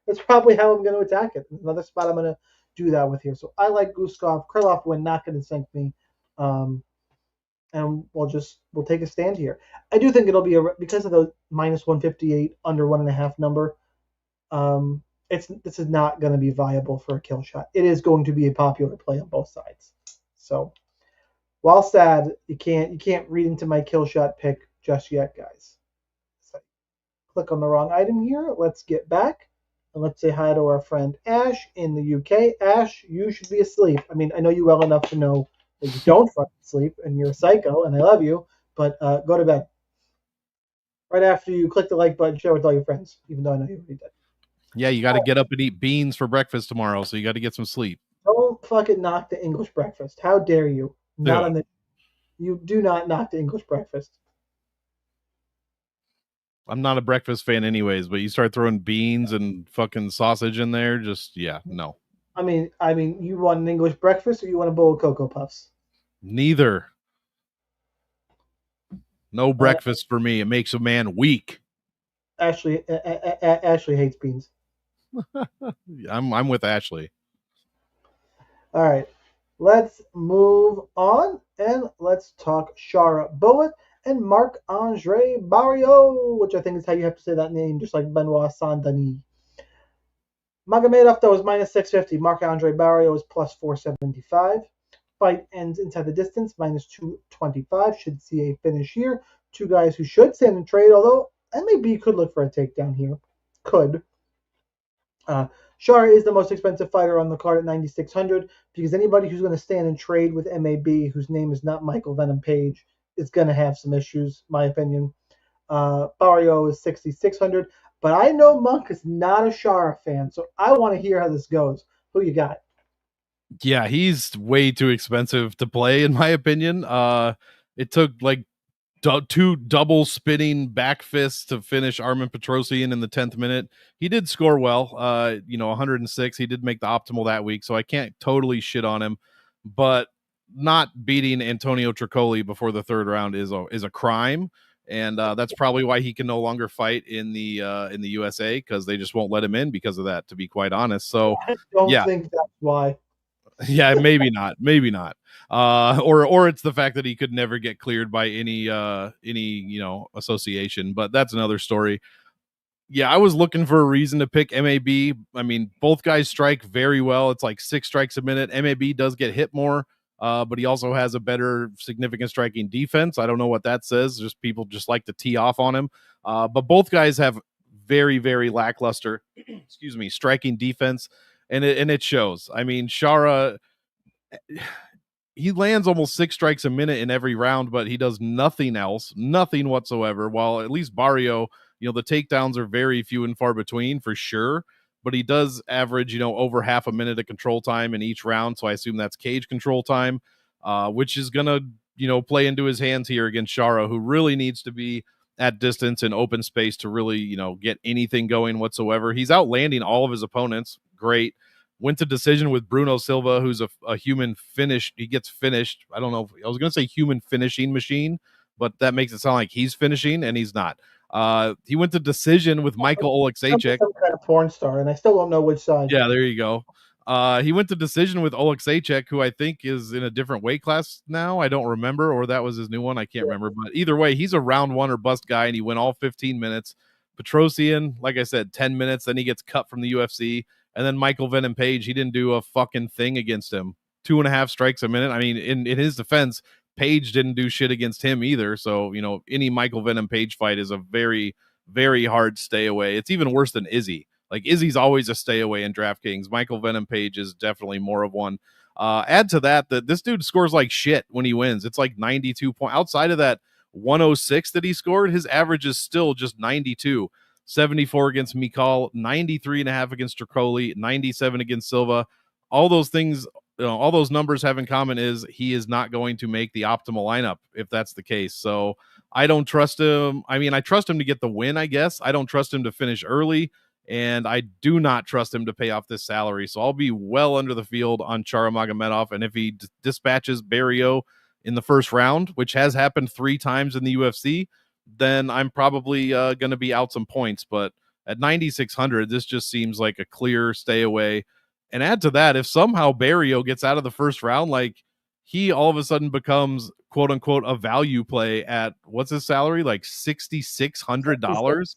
That's probably how I'm going to attack it. Another spot I'm going to do that with here. So I like Guskov. Krylov win, not going to sink me. And we'll take a stand here. I do think it'll be because of the minus 158 under 1.5 number. This is not going to be viable for a kill shot. It is going to be a popular play on both sides. So while sad, you can't read into my kill shot pick just yet, guys. So click on the wrong item here. Let's get back and let's say hi to our friend Ash in the UK. Ash, you should be asleep. I mean, I know you well enough to know that you don't fucking sleep and you're a psycho and I love you, but go to bed. Right after you click the like button, share with all your friends, even though I know you already did. Yeah, you got to get up and eat beans for breakfast tomorrow, so you got to get some sleep. Don't fucking knock the English breakfast. How dare you? You do not knock the English breakfast. I'm not a breakfast fan anyways, but you start throwing beans and fucking sausage in there, no. I mean, you want an English breakfast or you want a bowl of Cocoa Puffs? Neither. No breakfast for me. It makes a man weak. Ashley hates beans. I'm with Ashley. All right. Let's move on and let's talk Shara Boat and Marc-Andre Barriault, which I think is how you have to say that name, just like Benoit Saint-Denis. Magomedov, though, is minus 650. Marc-Andre Barriault is plus 475. Fight ends inside the distance, minus 225. Should see a finish here. Two guys who should stand and trade, although MAB could look for a takedown here. Could. Shara is the most expensive fighter on the card at 9,600 because anybody who's going to stand and trade with MAB, whose name is not Michael Venom Page, is going to have some issues, my opinion. Barriault is 6,600, but I know Monk is not a Shara fan, so I want to hear how this goes. Who you got? Yeah, he's way too expensive to play, in my opinion. It took like two double spinning back fists to finish Armen Petrosian in the 10th minute. He did score well, 106. He did make the optimal that week, so I can't totally shit on him. But not beating Antonio Tricoli before the third round is a crime, and that's probably why he can no longer fight in the USA, because they just won't let him in because of that, to be quite honest. So I don't think that's why. Yeah, maybe not. Or it's the fact that he could never get cleared by any association, but that's another story. Yeah, I was looking for a reason to pick MAB. I mean, both guys strike very well. It's like 6 strikes a minute. MAB does get hit more, but he also has a better significant striking defense. I don't know what that says. Just people just like to tee off on him. But both guys have very, very lackluster, striking defense. And it shows. I mean, Shara, he lands almost 6 strikes a minute in every round, but he does nothing else, nothing whatsoever. While at least Barriault, the takedowns are very few and far between for sure, but he does average, over half a minute of control time in each round. So I assume that's cage control time, which is going to, play into his hands here against Shara, who really needs to be at distance and open space to really, get anything going whatsoever. He's outlanding all of his opponents. Great. Went to decision with Bruno Silva, who's a human finish. He gets finished. I don't know. I was going to say human finishing machine, but that makes it sound like he's finishing, and he's not. He went to decision with Michael Oleksiejczuk. Some kind of porn star, and I still don't know which side. Yeah, there you go. He went to decision with Oleksiejczuk, who I think is in a different weight class now. I don't remember, or that was his new one. I can't remember. But either way, he's a round one or bust guy, and he went all 15 minutes. Petrosian, like I said, 10 minutes. Then he gets cut from the UFC. And then Michael Venom Page, he didn't do a fucking thing against him. 2.5 strikes a minute. I mean, in his defense, Page didn't do shit against him either. So, any Michael Venom Page fight is a very, very hard stay away. It's even worse than Izzy. Like Izzy's always a stay away in DraftKings. Michael Venom Page is definitely more of one. Add to that this dude scores like shit when he wins. It's like 92 points. Outside of that 106 that he scored, his average is still just 92. 74 against Mikal, 93.5 against Tricoli, 97 against Silva. All those things, all those numbers have in common is he is not going to make the optimal lineup if that's the case. So I don't trust him. I mean, I trust him to get the win, I guess. I don't trust him to finish early. And I do not trust him to pay off this salary. So I'll be well under the field on Chara Magomedov. And if he dispatches Barrio in the first round, which has happened 3 times in the UFC, then I'm probably going to be out some points. But at 9,600, this just seems like a clear stay away. And add to that, if somehow Barrio gets out of the first round, like he all of a sudden becomes quote unquote a value play at what's his salary? Like $6,600.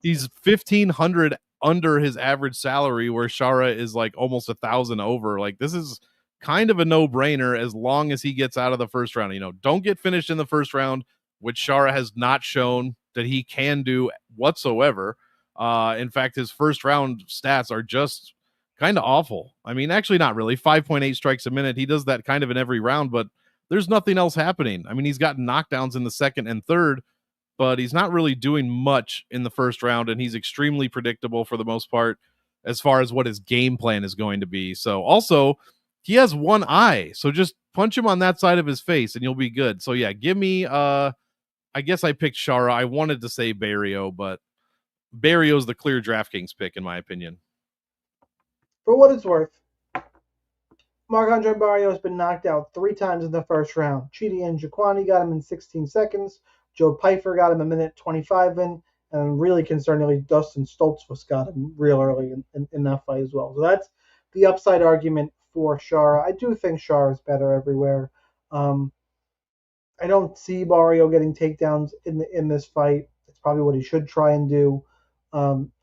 He's 1,500 under his average salary, where Chara is like almost 1,000 over. Like this is kind of a no-brainer as long as he gets out of the first round. Don't get finished in the first round, which Chara has not shown that he can do whatsoever. In fact, his first round stats are just kind of awful. I mean, actually not really. 5.8 strikes a minute. He does that kind of in every round, but there's nothing else happening. I mean, he's got knockdowns in the second and third, but he's not really doing much in the first round, and he's extremely predictable for the most part as far as what his game plan is going to be. So also, he has one eye, so just punch him on that side of his face and you'll be good. So yeah, give me I guess I picked Chara. I wanted to say Barrio, but Barrio's the clear DraftKings pick in my opinion. For what it's worth, Marc-Andre Barrio has been knocked out 3 times in the first round. Chidi and Jaquani got him in 16 seconds. Joe Pfeiffer got him a minute 25 in, and really concerningly, Dustin Stoltzfus got him real early in that fight as well. So that's the upside argument for Chara. I do think Chara is better everywhere. I don't see Barrio getting takedowns in this fight. It's probably what he should try and do.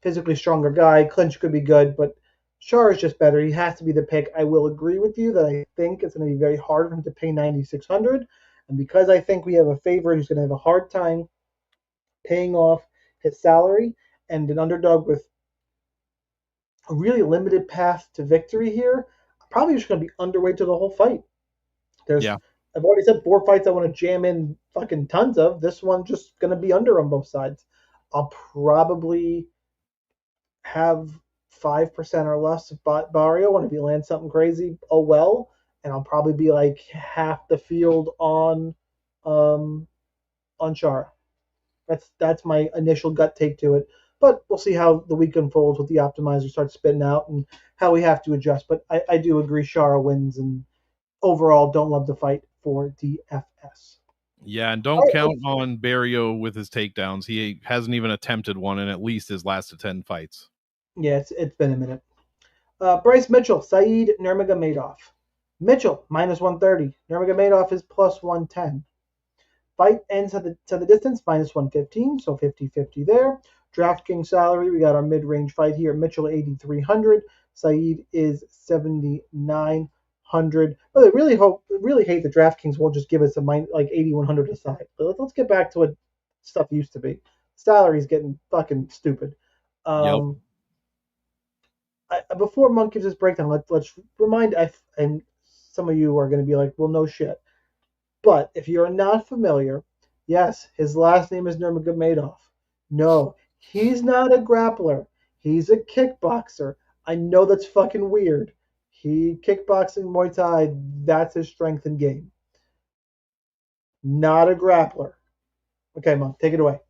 Physically stronger guy. Clinch could be good, but Chara is just better. He has to be the pick. I will agree with you that I think it's going to be very hard for him to pay 9,600. And because I think we have a favorite who's going to have a hard time paying off his salary and an underdog with a really limited path to victory here, I'm probably just going to be underweight to the whole fight. I've already said 4 fights I want to jam in fucking tons of. This one just going to be under on both sides. I'll probably have 5% or less of Barrio, and if he lands something crazy, oh well. And I'll probably be like half the field on Chara. That's my initial gut take to it. But we'll see how the week unfolds with the optimizer starts spitting out and how we have to adjust. But I do agree Chara wins, and overall don't love the fight for DFS. Yeah, and don't count on Barrio with his takedowns. He hasn't even attempted one in at least his last 10 fights. Yeah, it's been a minute. Bryce Mitchell, Saeed Nurmagomedov. Mitchell, minus 130. Nurmagomedov is plus 110. Fight ends to the distance, minus 115, so 50-50 there. DraftKings salary, we got our mid-range fight here. Mitchell, 8,300. Saeed is 7,900. But I really hate the DraftKings won't just give us like 8,100 aside. But let's get back to what stuff used to be. Salary's getting fucking stupid. Before Monk gives his breakdown, let's remind, and some of you are going to be like, well, no shit. But if you're not familiar, yes, his last name is Nurmagomedov. No, he's not a grappler. He's a kickboxer. I know that's fucking weird. Kickboxing, Muay Thai, that's his strength and game. Not a grappler. Okay, Monk, take it away.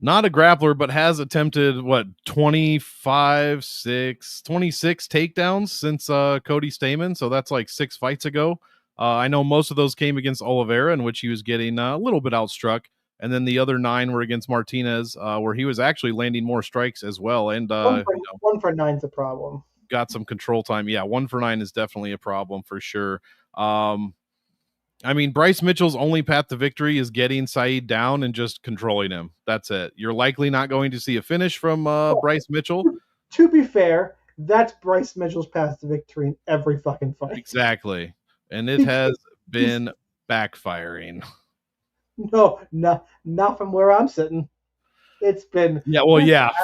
Not a grappler, but has attempted 26 takedowns since Cody Stamann. So that's like 6 fights ago. I know most of those came against Oliveira, in which he was getting a little bit outstruck. And then the other 9 were against Martinez, where he was actually landing more strikes as well. And 1 for 9's a problem. got some control time. Yeah, 1 for 9 is definitely a problem for sure. I mean, Bryce Mitchell's only path to victory is getting Saeed down and just controlling him. That's it. You're likely not going to see a finish from Bryce Mitchell. To be fair, that's Bryce Mitchell's path to victory in every fucking fight. Exactly. And it has been backfiring. No, not from where I'm sitting. It's been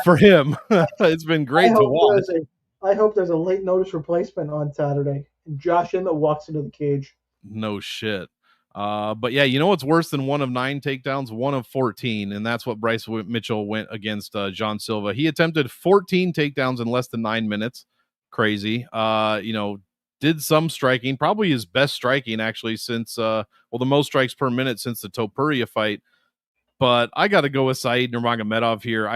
for him. It's been great to watch. I hope there's a late notice replacement on Saturday. And Josh Emmett walks into the cage. No shit. But yeah, you know what's worse than 1 of 9 takedowns? 1 of 14, and that's what Bryce Mitchell went against John Silva. He attempted 14 takedowns in less than 9 minutes. Crazy. Did some striking, probably his best striking actually since the most strikes per minute since the Topuria fight. But I got to go with Saeed Nurmagomedov here.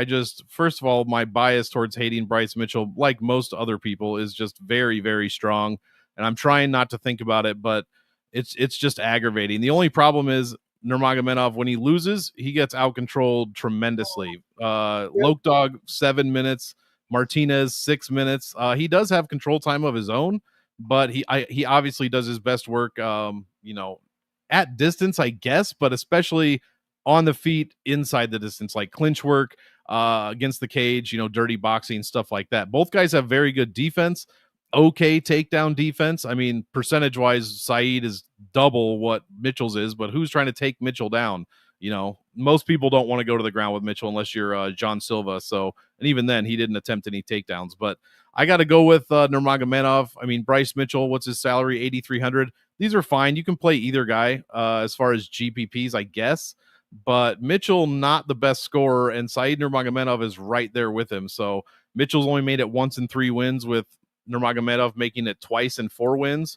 First of all, my bias towards hating Bryce Mitchell, like most other people, is just very, very strong. And I'm trying not to think about it, but it's just aggravating. The only problem is Nurmagomedov, when he loses, he gets out-controlled tremendously. Loke Dog, 7 minutes. Martinez, 6 minutes. He does have control time of his own, but he obviously does his best work, at distance, I guess, but especially on the feet inside the distance, like clinch work against the cage, dirty boxing, stuff like that. Both guys have very good defense, okay takedown defense. I mean, percentage-wise, Saeed is double what Mitchell's is, but who's trying to take Mitchell down? Most people don't want to go to the ground with Mitchell unless you're John Silva. So, and even then, he didn't attempt any takedowns. But I got to go with Nurmagomedov. I mean, Bryce Mitchell, what's his salary? 8,300. These are fine. You can play either guy as far as GPPs, I guess. But Mitchell, not the best scorer, and Saeed Nurmagomedov is right there with him. So Mitchell's only made it once in 3 wins, with Nurmagomedov making it twice in 4 wins.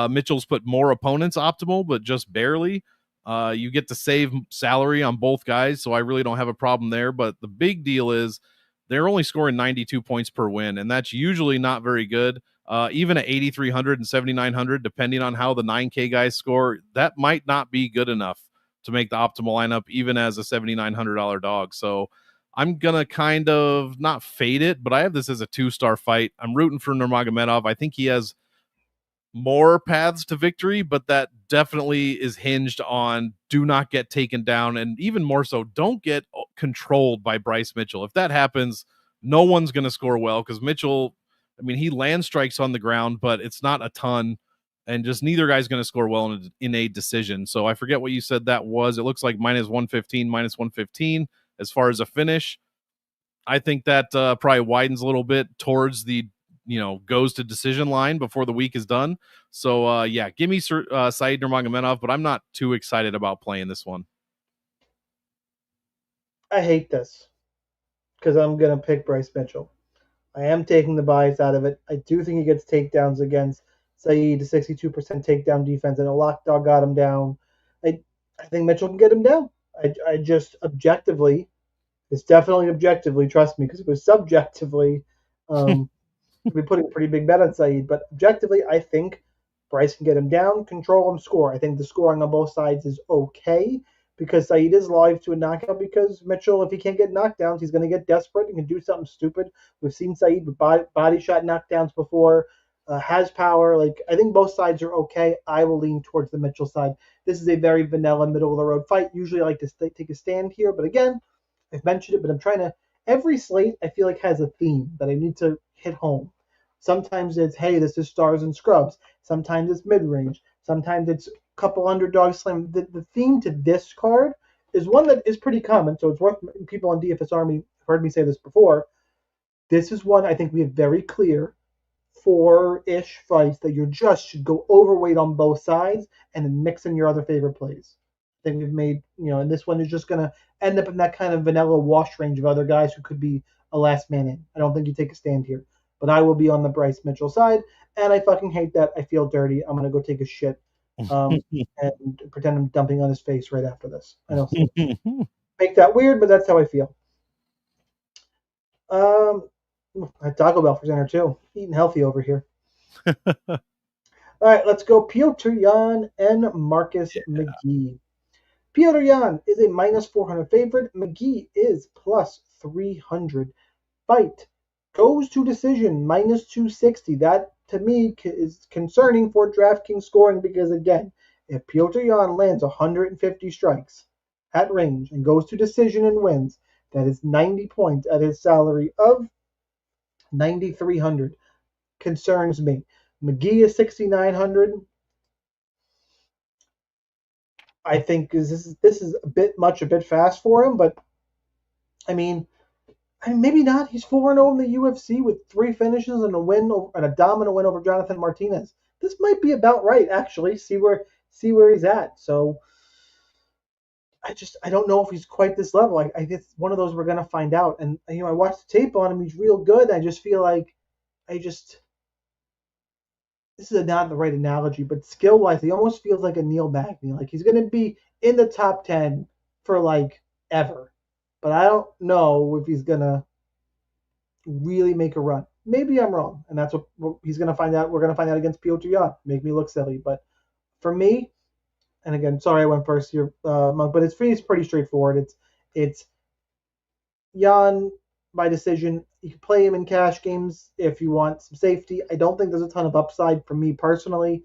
Mitchell's put more opponents optimal, but just barely. You get to save salary on both guys, so I really don't have a problem there. But the big deal is they're only scoring 92 points per win, and that's usually not very good. Even at 8,300 and 7,900, depending on how the 9K guys score, that might not be good enough to make the optimal lineup, even as a $7,900 dog. So I'm going to kind of not fade it, but I have this as a 2-star fight. I'm rooting for Nurmagomedov. I think he has more paths to victory, but that definitely is hinged on do not get taken down, and even more so, don't get controlled by Bryce Mitchell. If that happens, no one's going to score well, because Mitchell, I mean, he land strikes on the ground, but it's not a ton, and just neither guy's going to score well in a decision. So I forget what you said that was. It looks like -115 as far as a finish. I think that probably widens a little bit towards the goes to decision line before the week is done. So give me Saeed Nurmagomedov, but I'm not too excited about playing this one. I hate this because I'm going to pick Bryce Mitchell. I am taking the bias out of it. I do think he gets takedowns against Saeed, 62% takedown defense, and a lockdog got him down. I think Mitchell can get him down. I just objectively, it's definitely objectively, trust me, because if it was subjectively, we'd be putting a pretty big bet on Saeed. But objectively, I think Bryce can get him down, control him, score. I think the scoring on both sides is okay because Saeed is live to a knockout, because Mitchell, if he can't get knockdowns, he's going to get desperate and can do something stupid. We've seen Saeed with body shot knockdowns before, has power. I think both sides are okay. I will lean towards the Mitchell side. This is a very vanilla, middle-of-the-road fight. Usually I like to take a stand here, but again, I've mentioned it, but I'm trying to – every slate I feel like has a theme that I need to hit home. Sometimes it's, hey, this is stars and scrubs. Sometimes it's mid-range. Sometimes it's couple underdog slam. The theme to this card is one that is pretty common, so it's worth – people on DFS Army have heard me say this before. This is one I think we have very clear 4-ish fights that you just should go overweight on both sides and then mix in your other favorite plays. I think we've made, and this one is just going to end up in that kind of vanilla wash range of other guys who could be a last man in. I don't think you take a stand here, but I will be on the Bryce Mitchell side, and I fucking hate that. I feel dirty. I'm going to go take a shit and pretend I'm dumping on his face right after this. I know. Make that weird, but that's how I feel. I had Taco Bell for dinner too. Eating healthy over here. All right, let's go. Piotr Jan and Marcus McGee. Piotr Jan is a -400 favorite. McGee is +300. Fight Goes to decision, minus 260. That, to me, is concerning for DraftKings scoring because, again, if Piotr Jan lands 150 strikes at range and goes to decision and wins, that is 90 points at his salary of 9,300. Concerns me. McGee is 6,900. I think this is a bit fast for him, but I mean, maybe not. He's 4-0 in the UFC with 3 finishes and a dominant win over Jonathan Martinez. This might be about right, actually. See where he's at. So I don't know if he's quite this level. I it's one of those we're gonna find out. And I watched the tape on him. He's real good. I just feel like I just this is not the right analogy, but skill wise, he almost feels like a Neil Magny. Like he's gonna be in the top 10 for like ever. But I don't know if he's gonna really make a run. Maybe I'm wrong, and that's what he's going to find out. We're going to find out against Piotr Jan. Make me look silly, but for me, and again, sorry I went first here, Monk, but it's pretty straightforward. It's Jan by decision. You can play him in cash games if you want some safety. I don't think there's a ton of upside for me personally,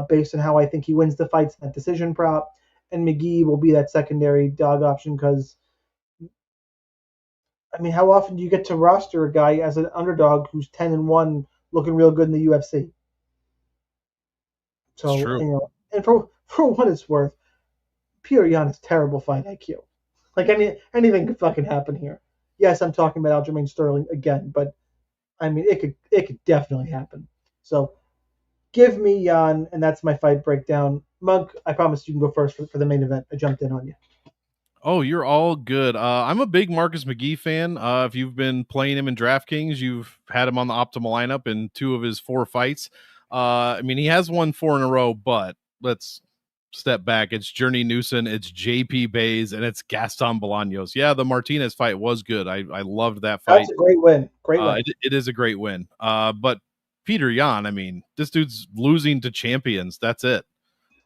based on how I think he wins the fights in that decision prop. And McGee will be that secondary dog option because how often do you get to roster a guy as an underdog who's 10-1, looking real good in the UFC? It's So, true. and for what it's worth, Peter Yan has terrible fight IQ. Like anything could fucking happen here. Yes, I'm talking about Aljamain Sterling again, but it could definitely happen. So give me Yan, and that's my fight breakdown. Monk, I promise you can go first for the main event. I jumped in on you. Oh, you're all good. I'm a big Marcus McGee fan. If you've been playing him in DraftKings, you've had him on the optimal lineup in 2 of his 4 fights. He has won 4 in a row, but let's step back. It's Journey Newson, it's JP Bays, and it's Gaston Bolaños. Yeah, the Martinez fight was good. I loved that fight. That's a great win. Great win. It is a great win. But Peter Yan, this dude's losing to champions. That's it.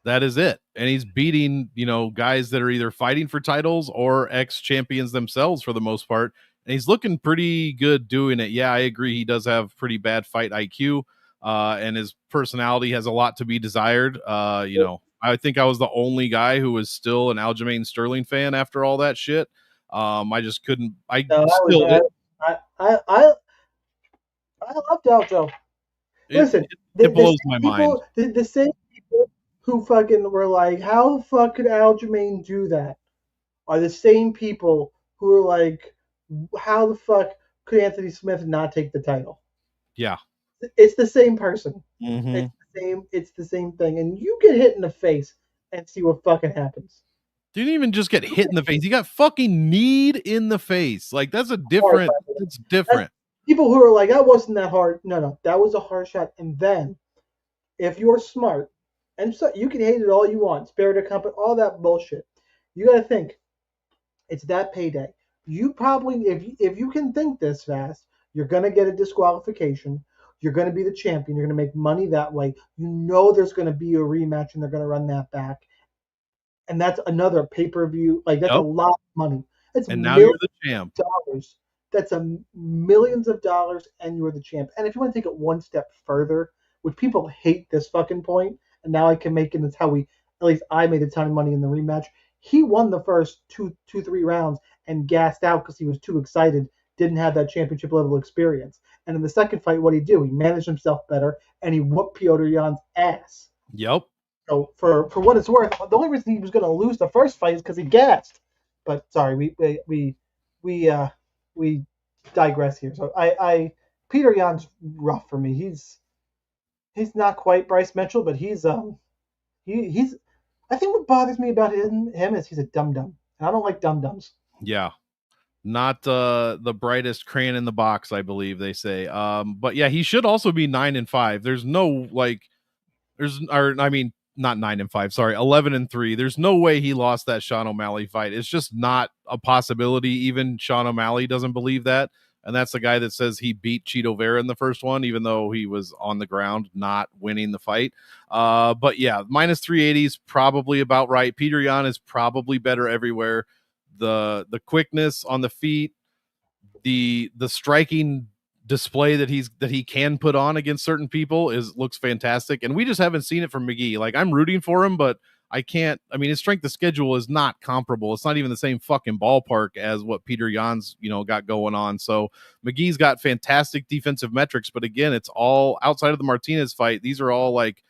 That is it. And he's beating, guys that are either fighting for titles or ex-champions themselves for the most part. And he's looking pretty good doing it. Yeah, I agree. He does have pretty bad fight IQ, and his personality has a lot to be desired. I think I was the only guy who was still an Aljamain Sterling fan after all that shit. I just couldn't. I No, still. I loved Aljo. Listen, it blows my mind. The same people who fucking were like, how the fuck could Aljamain do that? Are the same people who are like, how the fuck could Anthony Smith not take the title? Yeah. It's the same person. Mm-hmm. It's the same thing. And you get hit in the face and see what fucking happens. Didn't even just get hit in the face. He got fucking kneed in the face. Like it's different. That's people who are like, that wasn't that hard. No, that was a hard shot. And then if you're smart, and so you can hate it all you want, spirit of company, all that bullshit. You got to think, it's that payday. You probably, if you can think this fast, you're gonna get a disqualification. You're gonna be the champion. You're gonna make money that way. There's gonna be a rematch, and they're gonna run that back. And that's another pay-per-view. Like that's a lot of money. And now you're the champ. Dollars. That's millions of dollars, and you're the champ. And if you want to take it one step further, which people hate this fucking point, and now I can make it. It's how at least I made a ton of money in the rematch. He won the first 3 rounds and gassed out because he was too excited, didn't have that championship level experience. And in the second fight, what did he do? He managed himself better, and he whooped Piotr Jan's ass. Yep. So for what it's worth, the only reason he was going to lose the first fight is because he gassed. But sorry, we digress here. So Peter Yan's rough for me. He's not quite Bryce Mitchell, but he's I think what bothers me about him is he's a dum dum, and I don't like dum dums. Yeah, not the brightest crayon in the box, I believe they say. But yeah, he should also be 9-5. There's no not 9-5. Sorry, 11-3. There's no way he lost that Sean O'Malley fight. It's just not a possibility. Even Sean O'Malley doesn't believe that. And that's the guy that says he beat Cheeto Vera in the first one, even though he was on the ground, not winning the fight. But yeah, minus 380 is probably about right. Peter Yan is probably better everywhere. The quickness on the feet, the striking display that he can put on against certain people looks fantastic, and we just haven't seen it from McGee. Like, I'm rooting for him, but I can't. I mean, his strength of schedule is not comparable. It's not even the same fucking ballpark as what Peter Yan's got going on. So McGee's got fantastic defensive metrics, but again, it's all outside of the Martinez fight. These are all like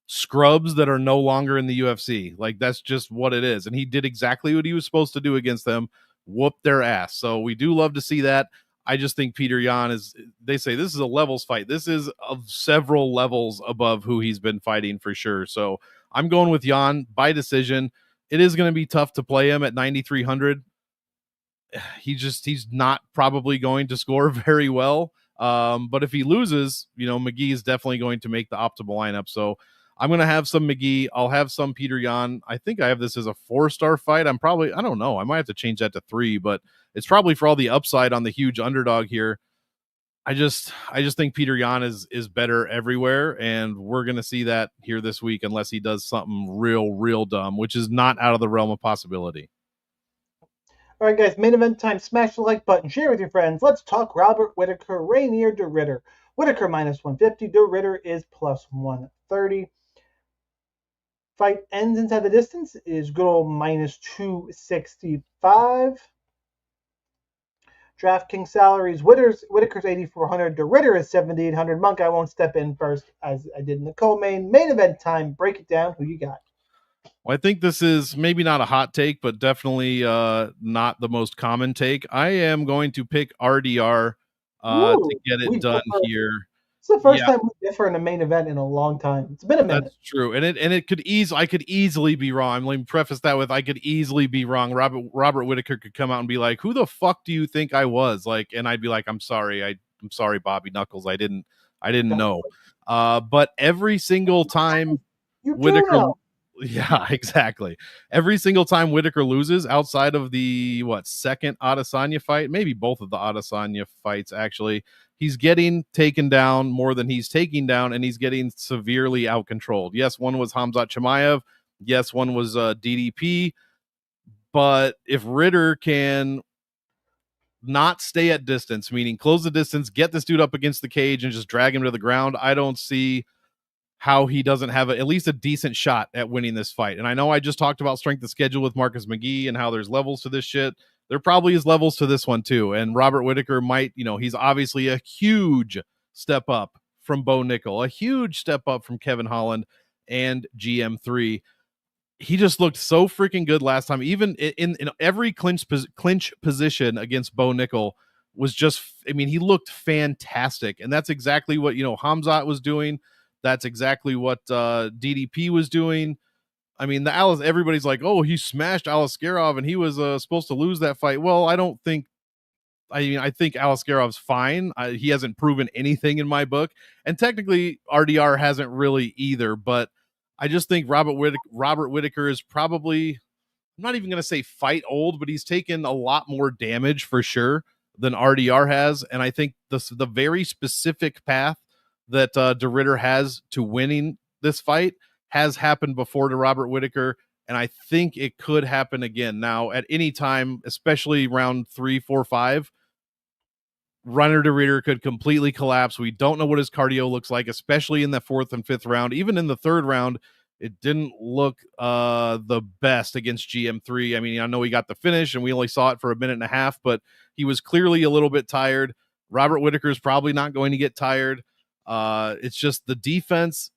scrubs that are no longer in the UFC. Like, that's just what it is. And he did exactly what he was supposed to do against them, whoop their ass. So we do love to see that. I just think Peter Yan they say this is a levels fight. This is of several levels above who he's been fighting for sure. So I'm going with Yan by decision. It is going to be tough to play him at 9,300. He's not probably going to score very well. But if he loses, McGee is definitely going to make the optimal lineup. So I'm going to have some McGee. I'll have some Peter Yan. I think I have this as a 4-star fight. I don't know. I might have to change that to 3, but it's probably for all the upside on the huge underdog here. I just think Peter Yan is better everywhere, and we're going to see that here this week unless he does something real dumb, which is not out of the realm of possibility. All right, guys, main event time. Smash the like button, share with your friends. Let's talk Robert Whitaker, Rainier de Ritter. Whitaker minus 150, de Ritter is plus 130. Fight ends inside the distance is good old minus 265. DraftKings salaries, Whitaker's 8,400, de Ritter is 7,800. Monk, I won't step in first as I did in the co-main. Main event time, break it down. Who you got? Well, I think this is maybe not a hot take, but definitely not the most common take. I am going to pick RDR to get it done here. It's the first time we differ in a main event in a long time. It's been a minute. That's true, and it could I could easily be wrong. Let me preface that with I could easily be wrong. Robert Whitaker could come out and be like, "Who the fuck do you think I was?" Like, and I'd be like, "I'm sorry, I'm sorry, Bobby Knuckles. I didn't know." But every single time Whitaker. Yeah, exactly. Every single time Whitaker loses, outside of the second Adesanya fight, maybe both of the Adesanya fights actually, he's getting taken down more than he's taking down, and he's getting severely out-controlled. Yes, one was Khamzat Chimaev. Yes, one was DDP. But if Ritter can not stay at distance, meaning close the distance, get this dude up against the cage, and just drag him to the ground, I don't see how he doesn't have at least a decent shot at winning this fight. And I know I just talked about strength of schedule with Marcus McGee and how there's levels to this shit. There probably is levels to this one too. And Robert Whitaker might, he's obviously a huge step up from Bo Nickel, a huge step up from Kevin Holland and GM3. He just looked so freaking good last time. Even in every clinch position against Bo Nickel was just, he looked fantastic. And that's exactly what, Khamzat was doing. That's exactly what DDP was doing. Everybody's like, oh, he smashed Alaskarov and he was supposed to lose that fight. Well, I don't think. I think Alaskarov's fine. He hasn't proven anything in my book, and technically RDR hasn't really either. But I just think Robert Whitaker is probably, I'm not even going to say fight old, but he's taken a lot more damage for sure than RDR has, and I think the very specific path that de Ritter has to winning this fight has happened before to Robert Whitaker, and I think it could happen again. Now, at any time, especially round 3, 4, 5, Runner de Ritter could completely collapse. We don't know what his cardio looks like, especially in the 4th and 5th round. Even in the 3rd round, it didn't look the best against GM3. I know he got the finish, and we only saw it for a minute and a half, but he was clearly a little bit tired. Robert Whitaker is probably not going to get tired. It's just the defense.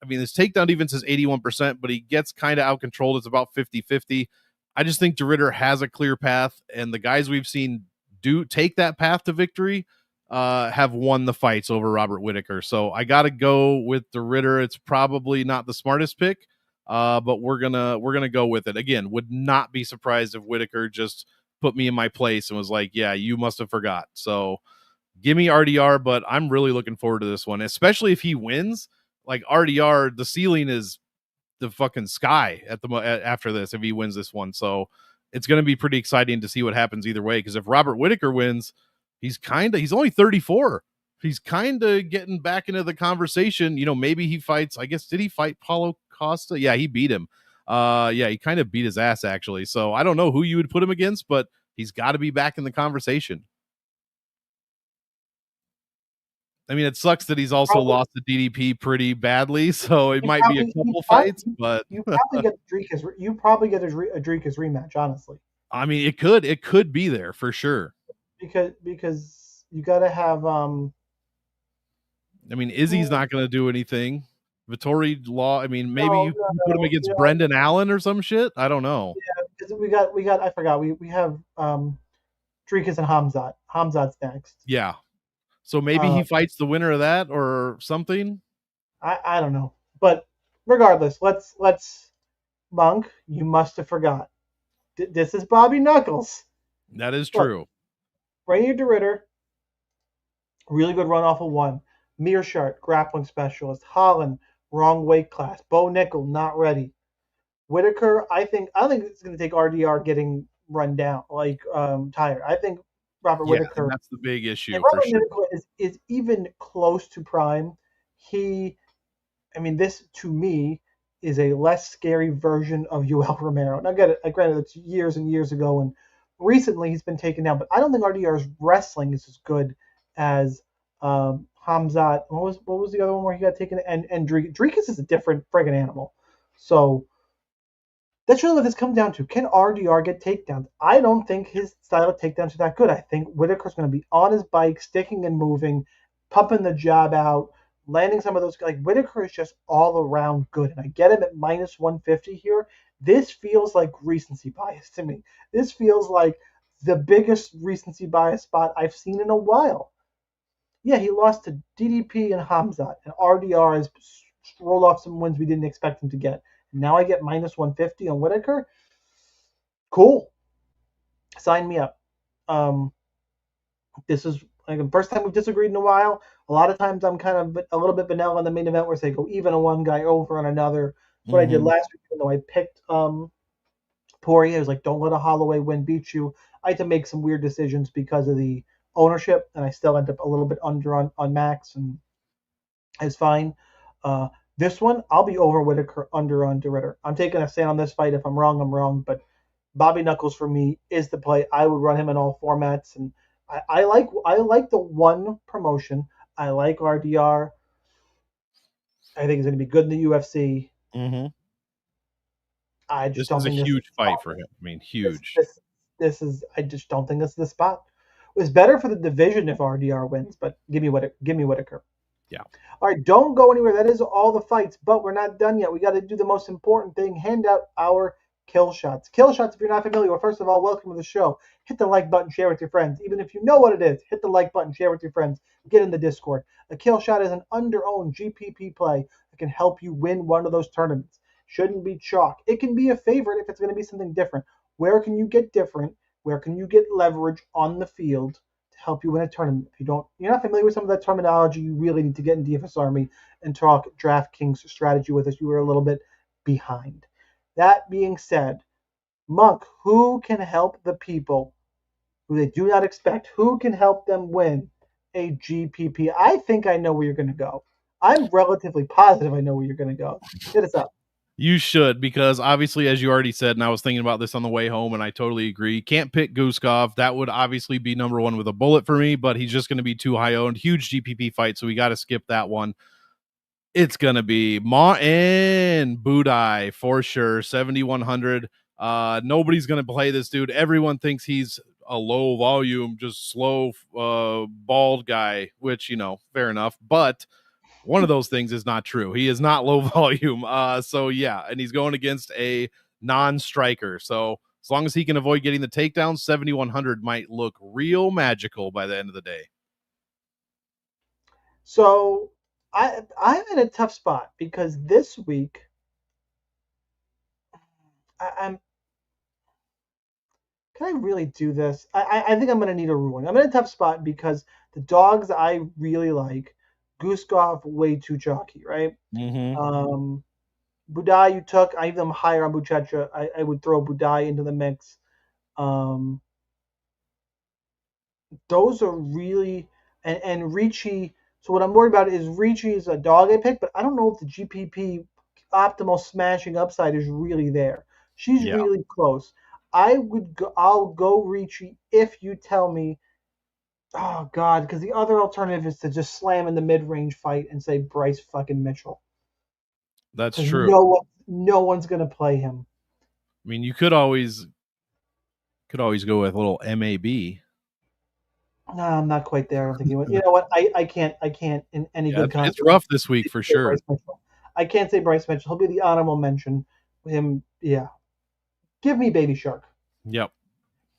His takedown defense is 81%, but he gets kind of out controlled. It's about 50-50. I just think de Ritter has a clear path, and the guys we've seen do take that path to victory have won the fights over Robert Whitaker. So I got to go with de Ritter. It's probably not the smartest pick, but we're gonna go with it. Again, would not be surprised if Whitaker just put me in my place and was like, yeah, you must have forgot. So give me RDR, but I'm really looking forward to this one, especially if he wins. Like, RDR, the ceiling is the fucking sky after this if he wins this one. So it's going to be pretty exciting to see what happens either way. Because if Robert Whitaker wins, he's only 34. He's kind of getting back into the conversation. Maybe he fights. I guess, did he fight Paulo Costa? Yeah, he beat him. He kind of beat his ass actually. So I don't know who you would put him against, but he's got to be back in the conversation. I mean, it sucks that he's also Probably, lost the DDP pretty badly, so it you might be a probably, couple fights, but you probably get you probably get a Dricus rematch, honestly, I mean, it could be there for sure. because you got to have I mean, Izzy's who not going to do anything. Vittori Law. I mean, maybe no you put him against you know Brendan Allen or some shit. I don't know. yeah, because we got I forgot we have Dricus and Hamzat. Hamzat's next. Yeah. So maybe Uh, he fights the winner of that or something. I don't know, but regardless, let's Monk. You must have forgot. This is Bobby Knuckles. That is Look, true. Rainier DeRitter, really good run off of one. Mearshart, grappling specialist. Holland, wrong weight class. Bo Nickel, not ready. Whitaker, I don't think it's going to take RDR getting run down, like tired. I think Robert Yeah, and Whitaker, that's the big if issue for Robert sure. Whitaker is even close to prime, he, I mean, this to me is a less scary version of Yoel Romero. Now, granted, it's years and years ago, and recently he's been taken down, but I don't think RDR's wrestling is as good as Hamzat. What was the other one where he got taken? And Dricus is a different friggin' animal. So that's really what this comes down to. Can RDR get takedowns? I don't think his style of takedowns are that good. I think Whitaker's going to be on his bike, sticking and moving, pumping the jab out, landing some of those. Like Whitaker is just all around good. And I get him at minus 150 here. This feels like recency bias to me. This feels like the biggest recency bias spot I've seen in a while. Yeah, he lost to DDP and Hamzat, and RDR has rolled off some wins we didn't expect him to get. Now I get minus 150 on Whitaker. Cool. Sign me up. Um, this is like the first time we've disagreed in a while. A lot of times I'm kind of a little bit vanilla in the main event where they go even on one guy over on another. That's what I did Hmm. last week, even though I picked Poirier. I was like, don't let a Holloway win beat you. I had to make some weird decisions because of the ownership, and I still end up a little bit under on Max, and it's fine. Uh, this one, I'll be over Whitaker, under on DeRitter. I'm taking a stand on this fight. If I'm wrong, I'm wrong. But Bobby Knuckles for me is the play. I would run him in all formats, and I like the one promotion. I like RDR. I think he's going to be good in the UFC. Hmm. I just This don't is a think this is huge the fight spot. for him. I mean, This huge. this this is. I just don't think this is the spot. It was better for the division if RDR wins, but give me Whitaker. Yeah. All right, don't go anywhere. That is all the fights, but we're not done yet. We got to do the most important thing: hand out our kill shots. Kill shots, if you're not familiar, well, first of all, welcome to the show. Hit the like button, share with your friends. Even if you know what it is, hit the like button, share with your friends. Get in the Discord. A kill shot is an under-owned GPP play that can help you win one of those tournaments. Shouldn't be chalk. It can be a favorite if it's going to be something different. Where can you get different? Where can you get leverage on the field to help you win a tournament? If you're not familiar with some of that terminology, you really need to get in DFS Army and talk DraftKings strategy with us. You were a little bit behind. That being said, Monk, who can help the people who they do not expect? Who can help them win a GPP? I think I know where you're going to go. I'm relatively positive I know where you're going to go. Hit us up. You should, because obviously, as you already said, and I was thinking about this on the way home, and I totally agree. Can't pick Guskov. That would obviously be number one with a bullet for me, but he's just going to be too high owned. Huge GPP fight, so we got to skip that one. It's going to be Martin Budai for sure, 7,100. Nobody's going to play this dude. Everyone thinks he's a low volume, just slow, bald guy, which, fair enough. But one of those things is not true. He is not low volume. So yeah, and he's going against a non-striker. So as long as he can avoid getting the takedown, 7,100 might look real magical by the end of the day. So I'm in a tough spot because this week I'm can I really do this? I think I'm going to need a ruling. I'm in a tough spot because the dogs I really like, Guskov, way too chalky, right? Mm-hmm. Um, Budai, you took. I have them higher on Buchecha. I would throw Budai into the mix. Um, those are really and Ricci. So what I'm worried about is Ricci is a dog I pick, but I don't know if the GPP optimal smashing upside is really there. She's Yeah. really close. I'll go Ricci if you tell me Oh God, because the other alternative is to just slam in the mid-range fight and say Bryce fucking Mitchell, That's because true. no one's gonna play him. I mean, you could always go with a little MAB. No, I'm not quite there. I don't think he would. You know what? I can't in any Yeah, good it's conscience rough this week for say sure. Bryce Mitchell. I can't say Bryce Mitchell. He'll be the honorable mention. Him, yeah. Give me Baby Shark. Yep.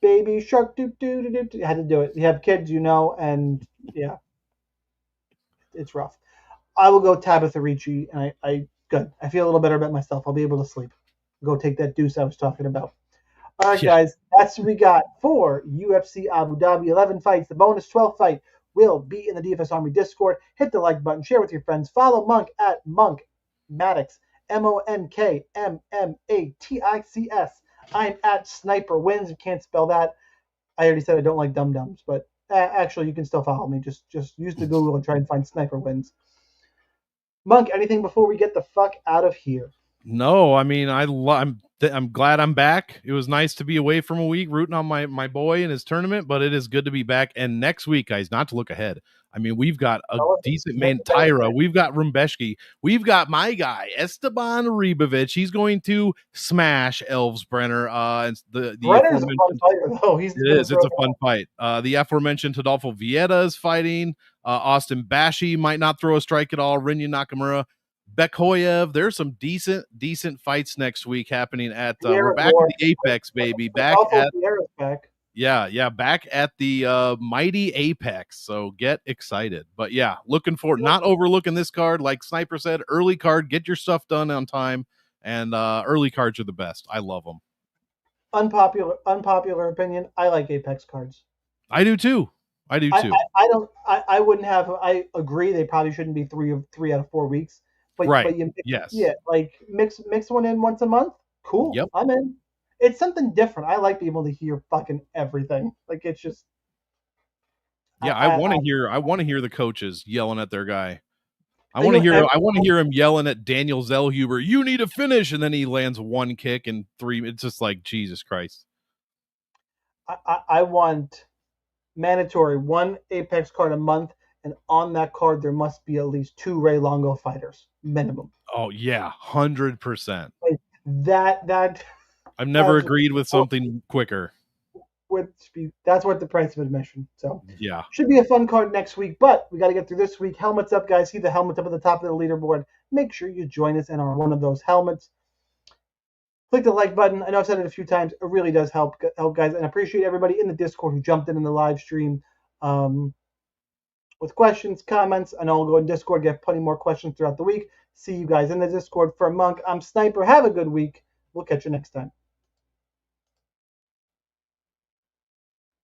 Baby Shark. Do do do do. You had to do it. You have kids, and yeah, it's rough. I will go Tabitha Ricci, and I good. I feel a little better about myself. I'll be able to sleep. Go take that deuce I was talking about. All right, Yeah. guys, that's what we got for UFC Abu Dhabi 11 fights. The bonus 12th fight will be in the DFS Army Discord. Hit the like button, share with your friends. Follow Monk at Monk Maddox, MonkMattix. I'm at Sniper Wins. You can't spell that. I already said I don't like dum dums, but actually, you can still follow me. Just use the Google and try and find Sniper Wins. Monk, anything before we get the fuck out of here? No, I mean, I'm glad I'm back. It was nice to be away from a week rooting on my boy in his tournament, but it is good to be back. And next week, guys, not to look ahead. I mean, we've got a decent man, Tyra. We've got Rumbeshki. We've got my guy Esteban Ribovic. He's going to smash Elves Brenner. And the Brenner's a fun aforementioned. fighter, though. He's It is. It's a fun fight. The aforementioned Tadolfo Vieta is fighting. Austin Bashi might not throw a strike at all. Rinya Nakamura, Bekhoyev. There's some decent fights next week happening at. We're back at the Apex, baby. Back at back at the mighty Apex. So get excited. But yeah, looking forward. Not overlooking this card, like Sniper said. Early card. Get your stuff done on time. And early cards are the best. I love them. Unpopular opinion. I like Apex cards. I do too. I don't. I wouldn't have. I agree. They probably shouldn't be three out of 4 weeks. But you like mix one in once a month. Cool. Yep. I'm in. It's something different. I like being able to hear fucking everything. Like it's just. Yeah, I want to hear the coaches yelling at their guy. I want to hear him yelling at Daniel Zellhuber, "You need to finish," and then he lands one kick and three. It's just like Jesus Christ. I want mandatory one Apex card a month, and on that card there must be at least 2 Ray Longo fighters minimum. Oh yeah, 100%. Like that. I've never agreed with something quicker. That's worth the price of admission. So yeah, should be a fun card next week. But we got to get through this week. Helmets up, guys. See the helmets up at the top of the leaderboard. Make sure you join us in our one of those helmets. Click the like button. I know I've said it a few times. It really does help guys, and I appreciate everybody in the Discord who jumped in the live stream with questions, comments. I know I'll go in Discord, get plenty more questions throughout the week. See you guys in the Discord. For Monk, I'm Sniper. Have a good week. We'll catch you next time.